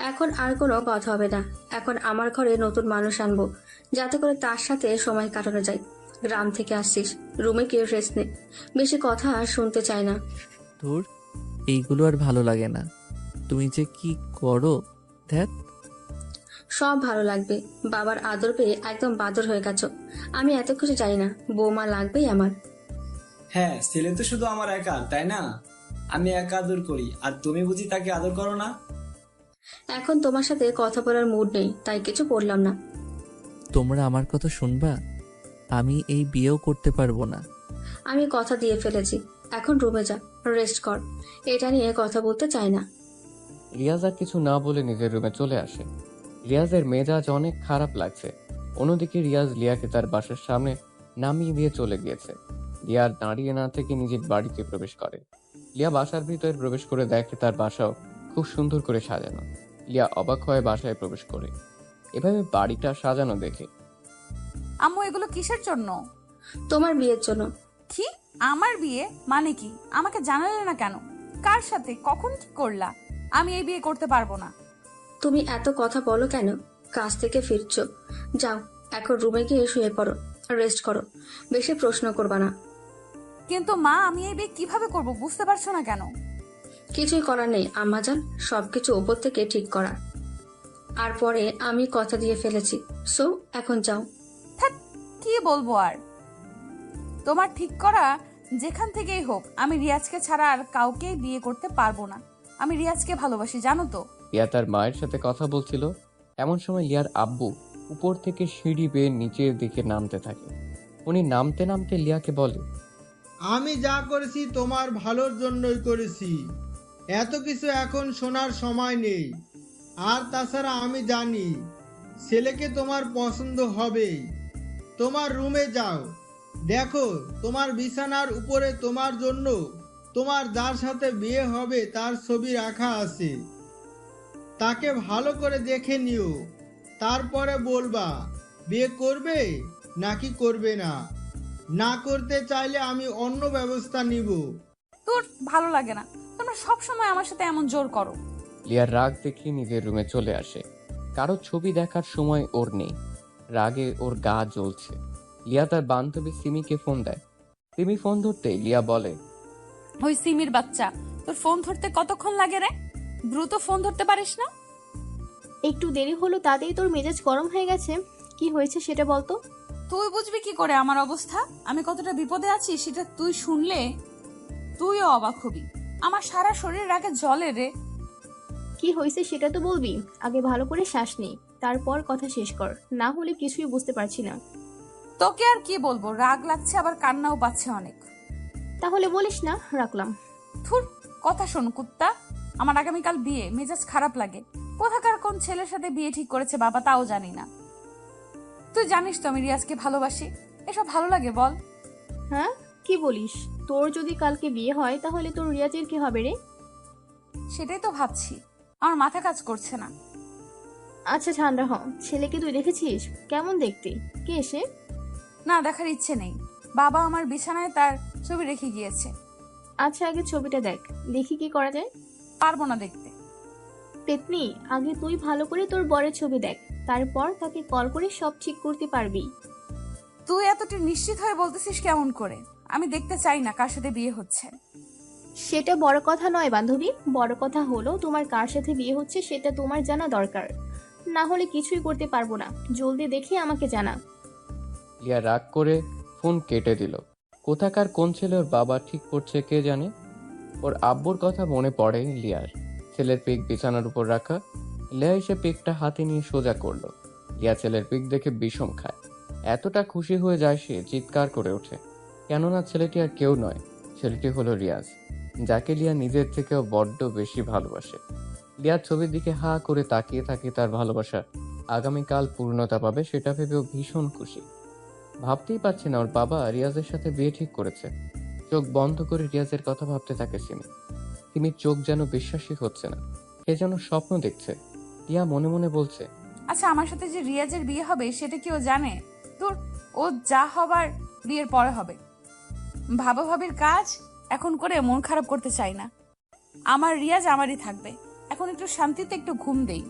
এখন আর কোনো কথা হবে না। এখন আমার ঘরে নতুন মানুষ আনবো, যাতে করে তার সাথে সময় কাটানো যায়। গ্রাম থেকে আসছিস, রুমে গিয়ে রেস্ট নে, বেশি কথা আর শুনতে চাই না। ধুর, এইগুলো আর ভালো লাগে না। তুমি যে কি করো, ধ্যাত। সব ভালো লাগবে, বাবার আদর পেয়ে একদম বাদর হয়ে গেছো। আমি এত কিছু চাই না, বৌমা লাগবেই আমার। হ্যাঁ, ছেলে তো শুধু আমার একা, তাই না? আমি একা আদর করি, আর তুমি বুঝি তাকে আদর করো না? এখন তোমার সাথে কথা বলার মুড নেই, তাই কিছু বললাম না। তোমরা আমার কথা শুনবা? আমি এই বিয়েও করতে পারবো না। আমি কথা দিয়ে ফেলেছি, এখন রুমে যা, রেস্ট কর। এটা নিয়ে কথা বলতে চাই না। রিয়াজ আর কিছু না বলে নিজের রুমে চলে আসে। রিয়াজের মেজাজ অনেক খারাপ লাগছে। অন্যদিকে রিয়াজ লিয়াকে তার বাসার সামনে নামিয়ে দিয়ে চলে গিয়েছে। লিয়া আর দাঁড়িয়ে না থেকে নিজের বাড়িতে প্রবেশ করে। লিয়া বাসার ভিতরে প্রবেশ করে দেখে তার বাসাও খুব সুন্দর করে সাজানো। লিয়া অবাক হয়ে বাসায় প্রবেশ করে এভাবে বাড়িটা সাজানো দেখে। আম্মু, এগুলো কিসের জন্য? তোমার বিয়ের জন্য। কি? আমার বিয়ে মানে কি? আমাকে জানালে না কেন? কার সাথে, কখন, কি করলা? আমি এই বিয়ে করতে পারবো না। তুমি এত কথা বলো কেন? কাজ থেকে ফিরছো, যাও এখন রুমে গিয়ে শুয়ে পড়ো, রেস্ট করো, বেশি প্রশ্ন করবা না। কিন্তু মা, আমি এই বিয়ে কিভাবে করব বুঝতে পারছো না কেন? কিছুই করার নেই আম্মাজান, সবকিছু উপর থেকে ঠিক করা। আর পরে আমি কথা দিয়ে ফেলেছি, সো এখন যাও। কি বলবো আর? তোমার ঠিক করা যেখান থেকেই হোক, আমি রিয়াজকে ছাড়া আর কাউকেই বিয়ে করতে পারবো না। আমি রিয়াজকে ভালোবাসি, জানো তো। লিয়া তার মায়ের সাথে কথা বলছিল, এমন সময় লিয়ার আব্বু উপর থেকে সিঁড়ি বেয়ে নিচের দিকে নামতে থাকে। উনি নামতে নামতে লিয়াকে বলে, আমি যা করেছি তোমার ভালোর জন্যই করেছি, এত কিছু এখন শোনার সময় নেই। আর তাছাড়া আমি জানি ছেলেকে তোমার পছন্দ হবেই। তোমার রুমে যাও, দেখো তোমার বিছানার উপরে তোমার জন্য তোমার যার সাথে বিয়ে হবে তার ছবি রাখা আছে। তাকে ভালো করে দেখে নিও, তারপরে বলবা বিয়ে করবে নাকি করবে না। না করতে চাইলে আমি অন্য ব্যবস্থা নিব। তোর ভালো লাগে না? তোমরা সব সময় আমার সাথে এমন জোর করো। লিয়ার রাগ দেখিয়ে নিজের রুমে চলে আসে। কারো ছবি দেখার সময় ওর নেই। রাগে ওর গা জ্বলছে। লিয়া তার বান্ধবী সিমিকে ফোন দেয়। সিমি ফোন ধরতে লিয়া বলে, ওই সিমির বাচ্চা, তোর ফোন ধরতে কতক্ষণ লাগে রে? দ্রুত ফোন ধরতে পারিস না? একটু দেরি হলো তাতেই তোর মেজাজ গরম হয়ে গেছে। কি হয়েছে সেটা বলতো। তুই বুঝবি কি করে আমার অবস্থা? আমি কতটা বিপদে আছি সেটা তুই শুনলে তুইও অবাক হবি। আমার সারা শরীর রাগে জ্বলে রে। কি হয়েছে সেটা তো বলবি। আগে ভালো করে শ্বাস নে, তারপর কথা শেষ কর, না হলে কিছুই বুঝতে পারছি না। তোকে আর কি বলবো, রাগ লাগছে, আবার কান্নাও পাচ্ছে অনেক। তাহলে বলিস না, রাখলাম। থুর, কথা শোন কুত্তা। আমার আগামীকাল বিয়ে, মেজাজ খারাপ লাগে। কোথাকার কোন ছেলের সাথে বিয়ে ঠিক করেছে বাবা তাও জানি না। তুই জানিস তো আমি রিয়াজকে ভালোবাসি। এসব ভালো লাগে বল? হ্যাঁ, কি বলিস? তোর যদি কালকে বিয়ে হয় তাহলে তোর রিয়াজের কি হবে রে? সেটাই তো ভাবছি, আমার মাথা কাজ করছে না। আচ্ছা ঠান্ডা হ, ছেলেকে তুই দেখেছিস? কেমন দেখতে? কে সে? না, দেখার ইচ্ছে নেই। বাবা আমার বিছানায় তার ছবি রেখে গিয়েছে। আচ্ছা আগে ছবিটা দেখ, দেখি কি করা যায়। পারবো না দেখতে। পেতনি, আগে তুই ভালো করে তোর বরের ছবি দেখ, তারপর তাকে কল করে সব ঠিক করতে পারবি। তুই এতটা নিশ্চিত হয়ে বলতেছিস কেমন করে? আমি দেখতে চাই না কার সাথে বিয়ে হচ্ছে। সেটা বড় কথা নয় বান্ধবী, বড় কথা হলো তোমার কার সাথে বিয়ে হচ্ছে সেটা তোমার জানা দরকার, না হলে কিছুই করতে পারবো না। জলদি দেখে আমাকে জানা। লিয়া রাগ করে ফোন কেটে দিল। কোথাকার কোন ছেলে ওর বাবা ঠিক করছে কে জানে। ওর আব্বুর কথা মনে পড়ে লিয়ার। ছেলের পিক বিছানার উপর রাখা। লিয়া এসে পিকটা হাতে নিয়ে সোজা করলো। লিয়া ছেলের পিক দেখে বিষম খায়। এতটা খুশি হয়ে যায় সে চিৎকার করে ওঠে। কেননা ছেলেটি আর কেউ নয়, ছেলেটি হলো রিয়াজ, যাকে লিয়া নিজের থেকেও বড্ড বেশি ভালোবাসে। লিয়ার ছবির দিকে হা করে তাকিয়ে থাকে। তার ভালোবাসা আগামীকাল পূর্ণতা পাবে সেটা ভেবেও ভীষণ খুশি। ভাবতেই পারছে না ওর বাবা রিয়াজের সাথে বিয়ে ঠিক করেছে। চোখ বন্ধ করে রিয়াজের কথা ভাবতে থাকে সিমির চোখ যেন বিশ্বাসই হচ্ছে না। সে যেন স্বপ্ন দেখছে। রিয়া মনে মনে বলছে, আচ্ছা, আমার সাথে যে রিয়াজের বিয়ে হবে সেটা কি ও জানে? তোর, ও যা হবার বিয়ের পরে হবে। ভাবা ভাবির কাজ এখন করে মন খারাপ করতে চাই না। আমার রিয়াজ আমারই থাকবে। এখন একটু শান্তিতে একটু ঘুম দেই।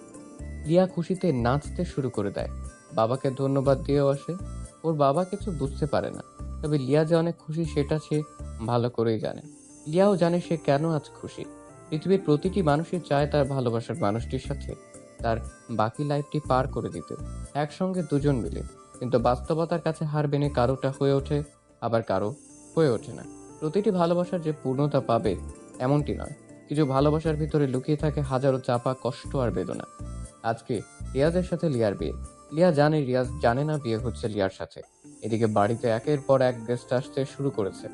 রিয়া খুশিতে নাচতে শুরু করে দেয়। বাবাকে ধন্যবাদ দিয়েও আসে। ওর বাবা কিছু বুঝতে পারে না, তবে লিয়া যে অনেক খুশি সেটা সে ভালো করেই জানে। লিয়াও জানে সে কেন আজ খুশি। পৃথিবীর প্রতিটি মানুষই চায় তার ভালোবাসার মানুষটির সাথে তার বাকি লাইফটি পার করে দিতে, একসঙ্গে দুজন মিলে। কিন্তু বাস্তবতার কাছে হার মেনে কারোটা হয়ে ওঠে, আবার কারো হয়ে ওঠে না। প্রতিটি ভালোবাসার যে পূর্ণতা পাবে এমনটি নয়। কিছু ভালোবাসার ভিতরে লুকিয়ে থাকে হাজারো চাপা কষ্ট আর বেদনা। আজকে রিয়াজের সাথে লিয়ার বিয়ে। লিয়া জানে রিয়াজ জানে না বিয়ে হচ্ছে লিয়ার সাথে। এদিকে বাড়িতে একের পর এক গেস্ট আসতে শুরু করেছে।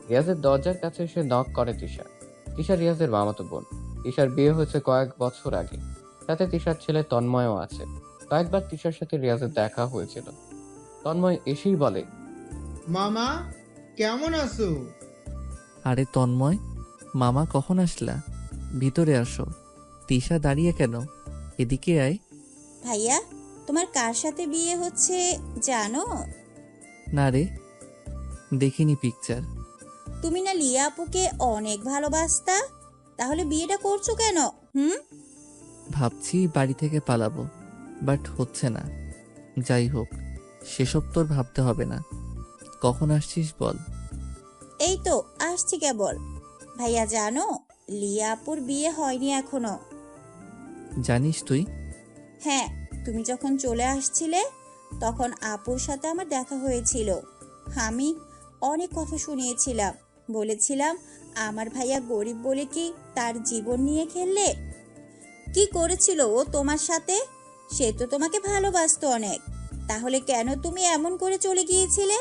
রিয়াজের দরজার কাছে এসে নক করে তিশা। তিশা রিয়াজের মামাতো বোন। তিশার বিয়ে হয়েছে কয়েক বছর আগে। সাথে তিশার ছেলে তন্ময়ও আছে। কয়েকবার তিশার সাথে রিয়াজের দেখা হয়েছিল। তন্ময় এসেই বলে, মামা কেমন আছো? আরে তন্ময়, মামা কখন আসলা? ভিতরে আসো। তিশা দাঁড়িয়ে কেন? এদিকে আয়। ভাইয়া, তোমার কার সাথে বিয়ে হচ্ছে জানো? না রে, দেখিনি পিকচার। তুমি না লিয়া আপুকে অনেক ভালোবাসতা, তাহলে বিয়েটা করছো কেন? ভাবছি বাড়ি থেকে পালাবো, বাট হচ্ছে না। যাই হোক, সেসব তোর ভাবতে হবে না। কখন আসছিস বল? এই তো আসছি কেবল। ভাইয়া জানো, লিয়া আপুর বিয়ে হয়নি এখনো। জানিস তুই? হ্যাঁ, তুমি যখন চলে আসছিলে তখন আপুর সাথে আমার দেখা হয়েছিল। আমি অনেক কথা শুনিয়েছিলাম, বলেছিলাম আমার ভাইয়া গরিব বলে কি তার জীবন নিয়ে খেললে? কি করেছিল ও তোমার সাথে? সে তো তোমাকে ভালোবাসতো অনেক, তাহলে কেন তুমি এমন করে চলে গিয়েছিলে?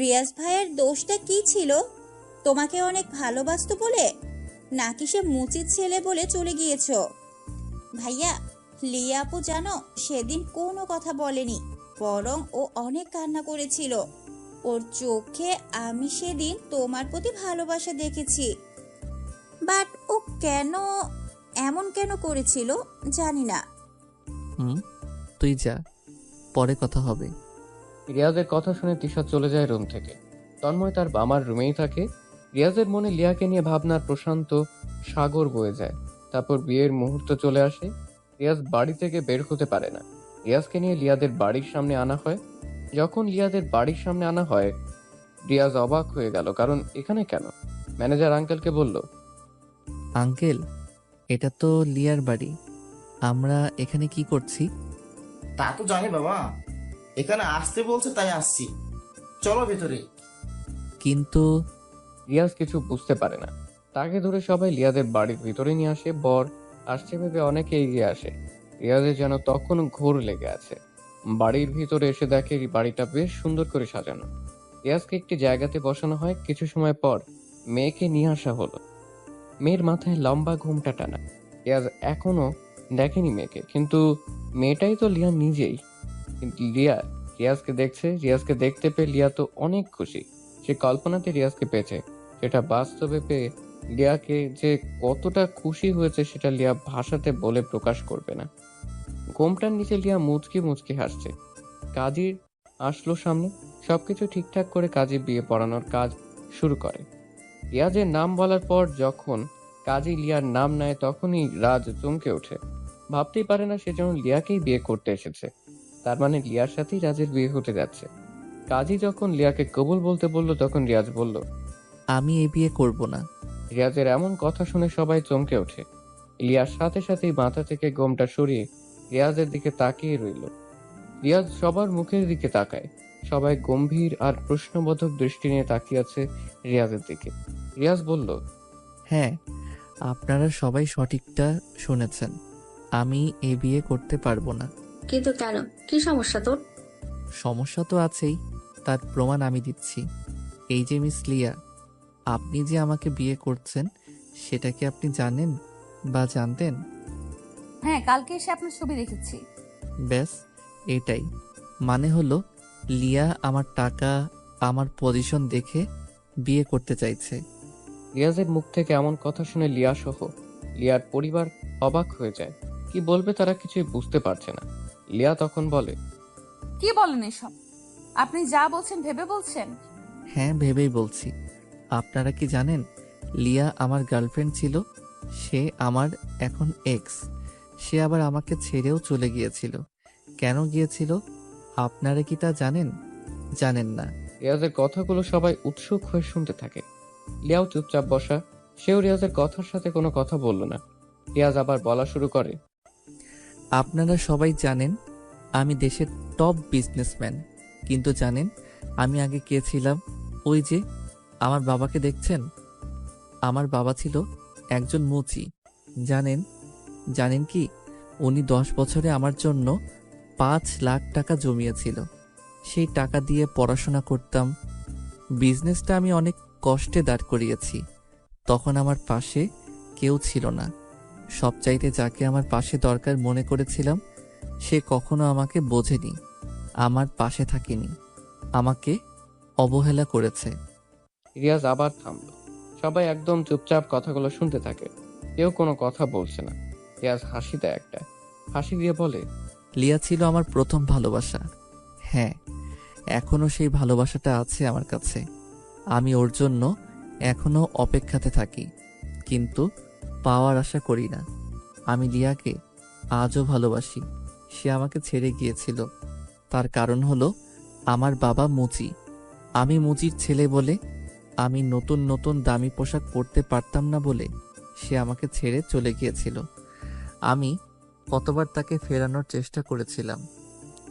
রিয়াজ ভাইয়ের দোষটা কি ছিল? তোমাকে অনেক ভালোবাসতো বলে, নাকি সে মুচির ছেলে বলে চলে গিয়েছো? ভাইয়া, লিয়া আপু জানো সেদিন কোনো কথা বলেনি, বরং ও অনেক কান্না করেছিল। ওর চোখে আমি সেদিন তোমার প্রতি ভালোবাসা দেখেছি। বাট ও কেন এমন কেন করেছিল জানি না। তুই যা, পরে কথা হবে। রিয়াজের কথা শুনে তিশা চলে যায় রুম থেকে। তন্ময় তার মামার রুমেই থাকে। রিয়াজের মনে লিয়াকে নিয়ে ভাবনার প্রশান্ত সাগর বয়ে যায়। তারপর বিয়ের মুহূর্ত চলে আসে। রিয়াজ বাড়ি থেকে বের হতে পারে না। রিয়াজকে নিয়ে লিয়াদের বাড়ির সামনে আনা হয়। যখন লিয়াদের বাড়ির সামনে আনা হয়, রিয়াজ অবাক হয়ে গেল, কারণ এখানে কেন? ম্যানেজার আঙ্কেলকে বলল, আঙ্কেল, এটা তো লিয়ার বাড়ি। আমরা এখানে কি করছি? তা তো জানি বাবা, এখানে আসতে বলছে তাই আসছি, চলো ভেতরে। কিন্তু রিয়াজ কিছু বুঝতে পারে না। তাকে ধরে সবাই লিয়াদের বাড়ির ভিতরে নিয়ে আসে। বর আসছে ভেবে অনেকে এগিয়ে আসে। রিয়াজের যেন তখন ঘোর লেগে আছে। বাড়ির ভিতরে এসে দেখে বাড়িটা বেশ সুন্দর করে সাজানো। রিয়াজকে একটি জায়গাতে বসানো হয়। কিছু সময় পর মেয়েকে নিয়ে আসা হলো। মেয়ের মাথায় লম্বা ঘুমটা টানা। রিয়াজ এখনো দেখেনি মেয়েকে, কিন্তু মেয়েটাই তো লিয়া নিজেই। কিন্তু রিয়াজকে দেখছে। রিয়াজকে দেখতে পেয়ে লিয়া তো অনেক খুশি। সে কল্পনাতে রিয়াজকে পেয়েছে, সেটা বাস্তবে পেয়ে লিয়াকে যে কতটা খুশি হয়েছে সেটা লিয়া ভাষাতে বলে প্রকাশ করবে না। ঘোমটার নিচে লিয়া মুচকি মুচকি হাসছে। কাজীর আসলো সামনে। সবকিছু ঠিকঠাক করে কাজী বিয়ে পড়ানোর কাজ শুরু করে। রিয়াজের নাম বলার পর যখন কাজী লিয়ার নাম নেয় তখনই রাজ চমকে ওঠে। ভাবতেই পারে না সে যেন লিয়াকেই বিয়ে করতে এসেছে। তার মানে লিয়ার সাথেই রাজের বিয়ে হতে যাচ্ছে। কাজী যখন লিয়াকে কবুল বলতে বলল তখন রিয়াজ বলল, আমি এই বিয়ে করব না। রিয়াজের এমন কথা শুনে সবাই চমকে ওঠে। লিয়ার সাথে সাথেই মাথা থেকে গোমটা সরিয়ে রিয়াজের দিকে তাকিয়ে রইল। রিয়াজ সবার মুখের দিকে তাকায়। সবাই গম্ভীর আর প্রশ্নবোধক দৃষ্টি নিয়ে তাকিয়ে আছে রিয়াজের দিকে। রিয়াজ বলল, হ্যাঁ, আপনারা সবাই সঠিকটা শুনেছেন। আমি এই বিয়ে করতে পারবো না। কিন্তু কেন, কি সমস্যা তোর? সমস্যা তো আছেই, তার প্রমাণ আমি দিচ্ছি। এই যে মিস লিয়া, আপনি যে আমাকে বিয়ে করছেন সেটা কি আপনি জানেন বা জানতেন? হ্যাঁ, কালকে এসে আপনার ছবি দেখেছি। ব্যাস এটাই। মানে হলো লিয়া আমার টাকা, আমার পজিশন দেখে বিয়ে করতে চাইছে। রিয়াজের মুখ থেকে এমন কথা শুনে লিয়া সহ লিয়ার পরিবার অবাক হয়ে যায়। কি বলবে তারা কিছুই বুঝতে পারছে না। লিয়া তখন বলে, কি বলেন এসব? আপনি যা বলছেন ভেবে বলছেন? হ্যাঁ, ভেবেই বলছি। আপনারা কি জানেন লিয়া আমার গার্লফ্রেন্ড ছিল, সে আমার এখন এক্স। সে আবার আমাকে ছেড়েও চলে গিয়েছিল। কেন গিয়েছিল আপনারা কি তা জানেন? জানেন না। রিয়াজের কথাগুলো সবাই উৎসুক হয়ে শুনতে থাকে। লিয়াও চুপচাপ বসা। সেও রিয়াজের কথার সাথে কোনো কথা বলল না। রিয়াজ আবার বলা শুরু করে, আপনারা সবাই জানেন আমি দেশের টপ বিজনেসম্যান, কিন্তু জানেন আমি আগে কে ছিলাম? ওই যে আমার বাবাকে দেখছেন, আমার বাবা ছিল একজন মুচি। জানেন জানেন কি, উনি 10 বছরে আমার জন্য 5 লাখ টাকা জমিয়েছিল। সেই টাকা দিয়ে পড়াশোনা করতাম। বিজনেসটা আমি অনেক কষ্টে দাঁড় করিয়েছি। তখন আমার পাশে কেউ ছিল না। সবচাইতে যাকে আমার পাশে দরকার মনে করেছিলাম সে কখনো আমাকে বোঝেনি, আমার পাশে থাকেনি, আমাকে অবহেলা করেছে। রিয়াজ আবার থামল। সবাই একদম চুপচাপ কথাগুলো শুনতে থাকে। কেউ কোনো কথা বলছে না। রিয়াজ হাসি দেয় একটা। হাসি দিয়ে বলে, লিয়া ছিল আমার প্রথম ভালোবাসা। হ্যাঁ, এখনো সেই ভালোবাসাটা আছে আমার কাছে। আমি ওর জন্য এখনো অপেক্ষাতে থাকি, কিন্তু পাওয়ার আশা করি না। আমি লিয়াকে আজও ভালোবাসি। সে আমাকে ছেড়ে গিয়েছিল, তার কারণ হলো আমার বাবা মুচি। আমি মুচির ছেলে বলে, আমি নতুন নতুন দামি পোশাক পরতে পারতাম না বলে সে আমাকে ছেড়ে চলে গিয়েছিল। আমি কতবার তাকে ফেরানোর চেষ্টা করেছিলাম,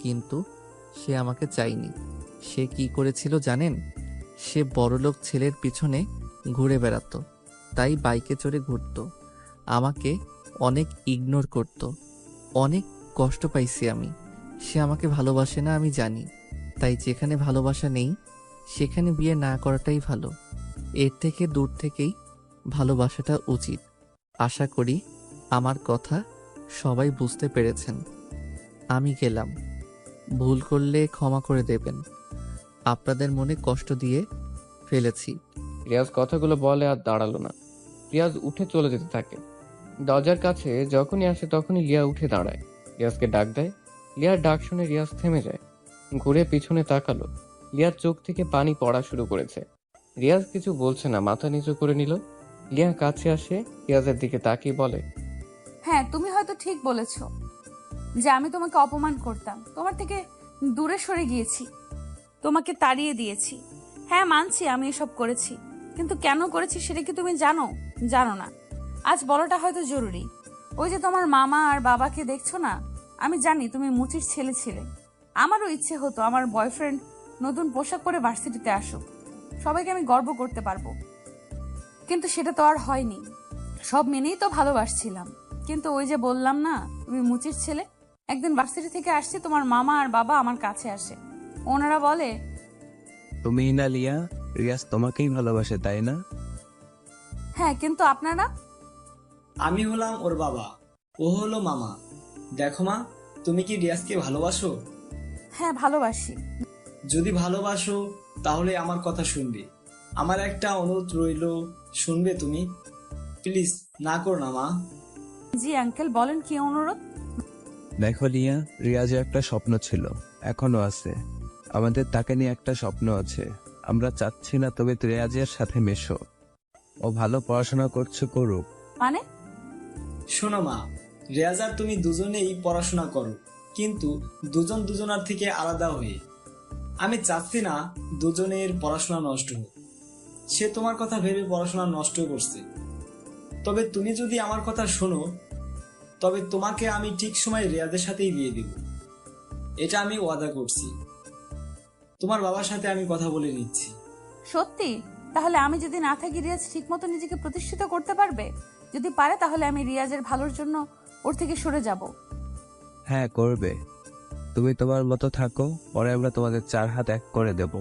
কিন্তু সে আমাকে চায়নি। সে কি করেছিল জানেন? সে বড়লোক ছেলের পিছনে ঘুরে বেড়াতো, তাই বাইকে চড়ে ঘুরতো। আমাকে অনেক ইগনোর করত। অনেক কষ্ট পাইছি আমি। সে আমাকে ভালোবাসে না আমি জানি, তাই যেখানে ভালোবাসা নেই সেখানে বিয়ে না করাটাই ভালো। এর থেকে দূর থেকেই ভালোবাসাটা উচিত। আশা করি আমার কথা সবাই বুঝতে পেরেছেন। আমি গেলাম। ভুল করলে ক্ষমা করে দেবেন। আপনাদের মনে কষ্ট দিয়ে ফেলেছি। রিয়াজ কথাগুলো বলে আর দাঁড়ালো না। রিয়াজ উঠে চলে যেতে থাকে। দরজার কাছে যখনই আসে তখনই লিয়া উঠে দাঁড়ায়। রিয়াজকে ডাক দেয়। লিয়ার ডাক শুনে রিয়াজ থেমে যায়। ঘুরে পিছনে তাকালো। লিয়ার চোখ থেকে পানি পড়া শুরু করেছে। রিয়াজ কিছু বলছে না, মাথা নিচু করে নিল। লিয়া কাছে আসে রিয়াজের দিকে তাকিয়ে বলে, হ্যাঁ, তুমি হয়তো ঠিক বলেছ যে আমি তোমাকে অপমান করতাম, তোমার থেকে দূরে সরে গিয়েছি, তোমাকে তাড়িয়ে দিয়েছি। হ্যাঁ, মানছি আমি এসব করেছি, কিন্তু কেন করেছি সেটা কি তুমি জানো? জানো না। আজ বলাটা হয়তো জরুরি। ওই যে তোমার মামা আর বাবাকে দেখছো না, আমি জানি তুমি মুচির ছেলে ছিলে। আমারও ইচ্ছে হতো আমার বয়ফ্রেন্ড নতুন পোশাক পরে ভার্সিটিতে আসুক, সবাইকে আমি গর্ব করতে পারবো, কিন্তু সেটা তো আর হয়নি। সব মেনেই তো ভালোবাসছিলাম, কিন্তু ওই যে বললাম না তুমি মুচির ছেলে। একদিন ভার্সিটি থেকে আসছি, তোমার মামা আর বাবা আমার কাছে আসে। ওনারা বলে, তুমি না লিয়া, রিয়াজ তোমাকেই ভালোবাসে তাই না? হ্যাঁ, কিন্তু আপনারা? আমি হলাম ওর বাবা, ও হলো মামা। দেখো মা, তুমি কি রিয়াজকে ভালোবাসো? হ্যাঁ, ভালোবাসি। যদি ভালোবাসো তাহলে আমার কথা শুনবে। আমার একটা অনুরোধ রইল, শুনবে তুমি? প্লিজ না করো না মা। জি আঙ্কেল, বলেন কি অনুরোধ? দেখো লিয়া, রিয়াজের একটা স্বপ্ন ছিল, এখনো আছে। আমাদের তাকে নিয়ে একটা স্বপ্ন আছে। আমরা চাচ্ছি না তবে রেয়াজের সাথে মেশো। ও ভালো পড়াশোনা করছে, করুক। মানে? শোনো মা, রেয়াজ আর তুমি দুজনেই পড়াশোনা করো, কিন্তু দুজন দুজনার থেকে আলাদা হয়ে। আমি চাচ্ছি না দুজনের পড়াশোনা নষ্ট হোক। সে তোমার কথা ভেবে পড়াশোনা নষ্ট করছে। তবে তুমি যদি আমার কথা শোনো, তবে তোমাকে আমি ঠিক সময় রেয়াজের সাথেই বিয়ে দেব। এটা আমি ওয়াদা করছি। তোমার বাবার সাথে আমি কথা বলে নিচ্ছি। সত্যি? তাহলে আমি যদি না থাকি রিয়াজ ঠিকমতো নিজেকে প্রতিষ্ঠিত করতে পারবে? যদি পারে তাহলে আমি রিয়াজের ভালোর জন্য ওর থেকে সরে যাব। হ্যাঁ, করবে। তুমি তোমার মতো থাকো, পরে আমরা তোমাদের 4 হাত এক করে দেব।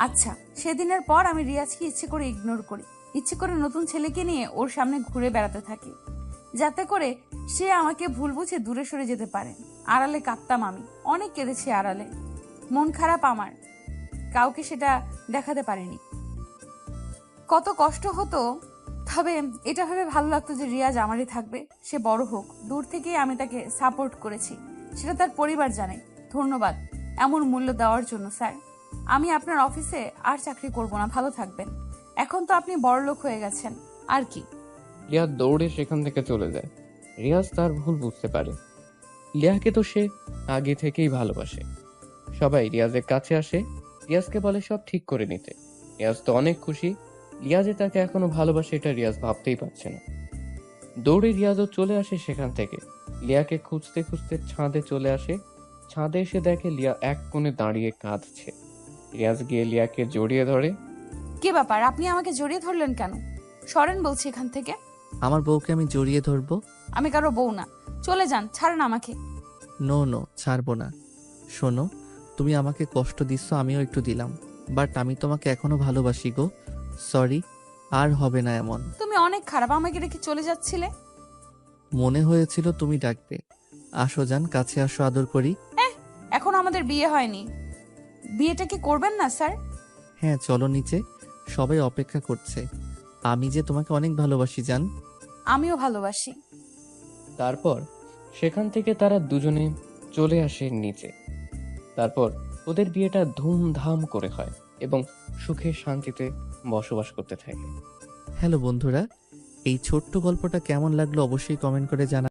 আচ্ছা, সেদিনের পর আমি রিয়াজকে ইচ্ছে করে ইগনোর করি, ইচ্ছে করে নতুন ছেলেকে নিয়ে ওর সামনে ঘুরে বেড়াতে থাকি, যাতে করে সে আমাকে ভুল বুঝে দূরে সরে যেতে পারে। আড়ালে কাঁদতাম আমি, অনেক কেঁদেছি আড়ালে। মন খারাপ আমার, কাউকে সেটা দেখাতে পারিনি। কত কষ্ট হতো, তবে এটা ভেবে ভালো লাগতো যে রিয়াজ আমারই থাকবে, সে বড় হোক। দূর থেকেই আমি তাকে সাপোর্ট করেছি, সেটা তার পরিবার জানে। ধন্যবাদ এমন মূল্য দেওয়ার জন্য স্যার। আমি আপনার অফিসে আর চাকরি করব না, ভালো থাকবেন। এখন তো আপনি বড়লোক হয়ে গেছেন, আর কি। লিয়া দৌড়ে সেখান থেকে চলে যায়। রিয়াজ তার ভুল বুঝতে পারে। লিয়াকে তো সে আগে থেকেই ভালোবাসে। সবাই রিয়াজের কাছে আসে, রিয়াজকে বলে সব ঠিক করে নিতে। রিয়াজ তো অনেক খুশি। রিয়াজে তাকে এখনো ভালোবাসে এটা রিয়াজ ভাবতেই পারছে না। দৌড়ে রিয়াজও চলে আসে সেখান থেকে। লিয়াকে খুঁজতে খুঁজতে ছাদে চলে আসে। ছাদে এসে দেখে লিয়া এক কোণে দাঁড়িয়ে কাঁদছে। রিয়াজ গিয়ে লিয়াকে জড়িয়ে ধরে। কি ব্যাপার, আপনি আমাকে জড়িয়ে ধরলেন কেন? সরেন বলছি এখান থেকে। আমার বউকে আমি জড়িয়ে ধরবো? আমি কারো বউ না, চলে যান, ছাড়েন আমাকে। নো নো, ছাড়বো না। শোনো, তুমি আমাকে কষ্ট দিচ্ছ, আমিও একটু দিলাম, বাট আমি তোমাকে এখনো ভালোবাসি গো। সরি, আর হবে না এমন। তুমি অনেক খারাপ, আমাকে রেখে চলে যাচ্ছিলে। মনে হয়েছিল তুমি ডাকবে। আসো জান, কাছে আসো, আদর করি। এখন আমাদের বিয়ে হয়নি, বিয়েটা কি করবেন না স্যার? হ্যাঁ, চলো নিচে, সবাই অপেক্ষা করছে। আমি যে তোমাকে অনেক ভালোবাসি জান। আমিও ভালোবাসি। তারপর সেখান থেকে তারা দুজনে চলে আসে নিচে। তারপর ওদের বিয়েটা ধুমধাম করে হয় এবং সুখে শান্তিতে বসবাস করতে থাকে। হ্যালো বন্ধুরা, এই ছোট্ট গল্পটা কেমন লাগলো অবশ্যই কমেন্ট করে জানা।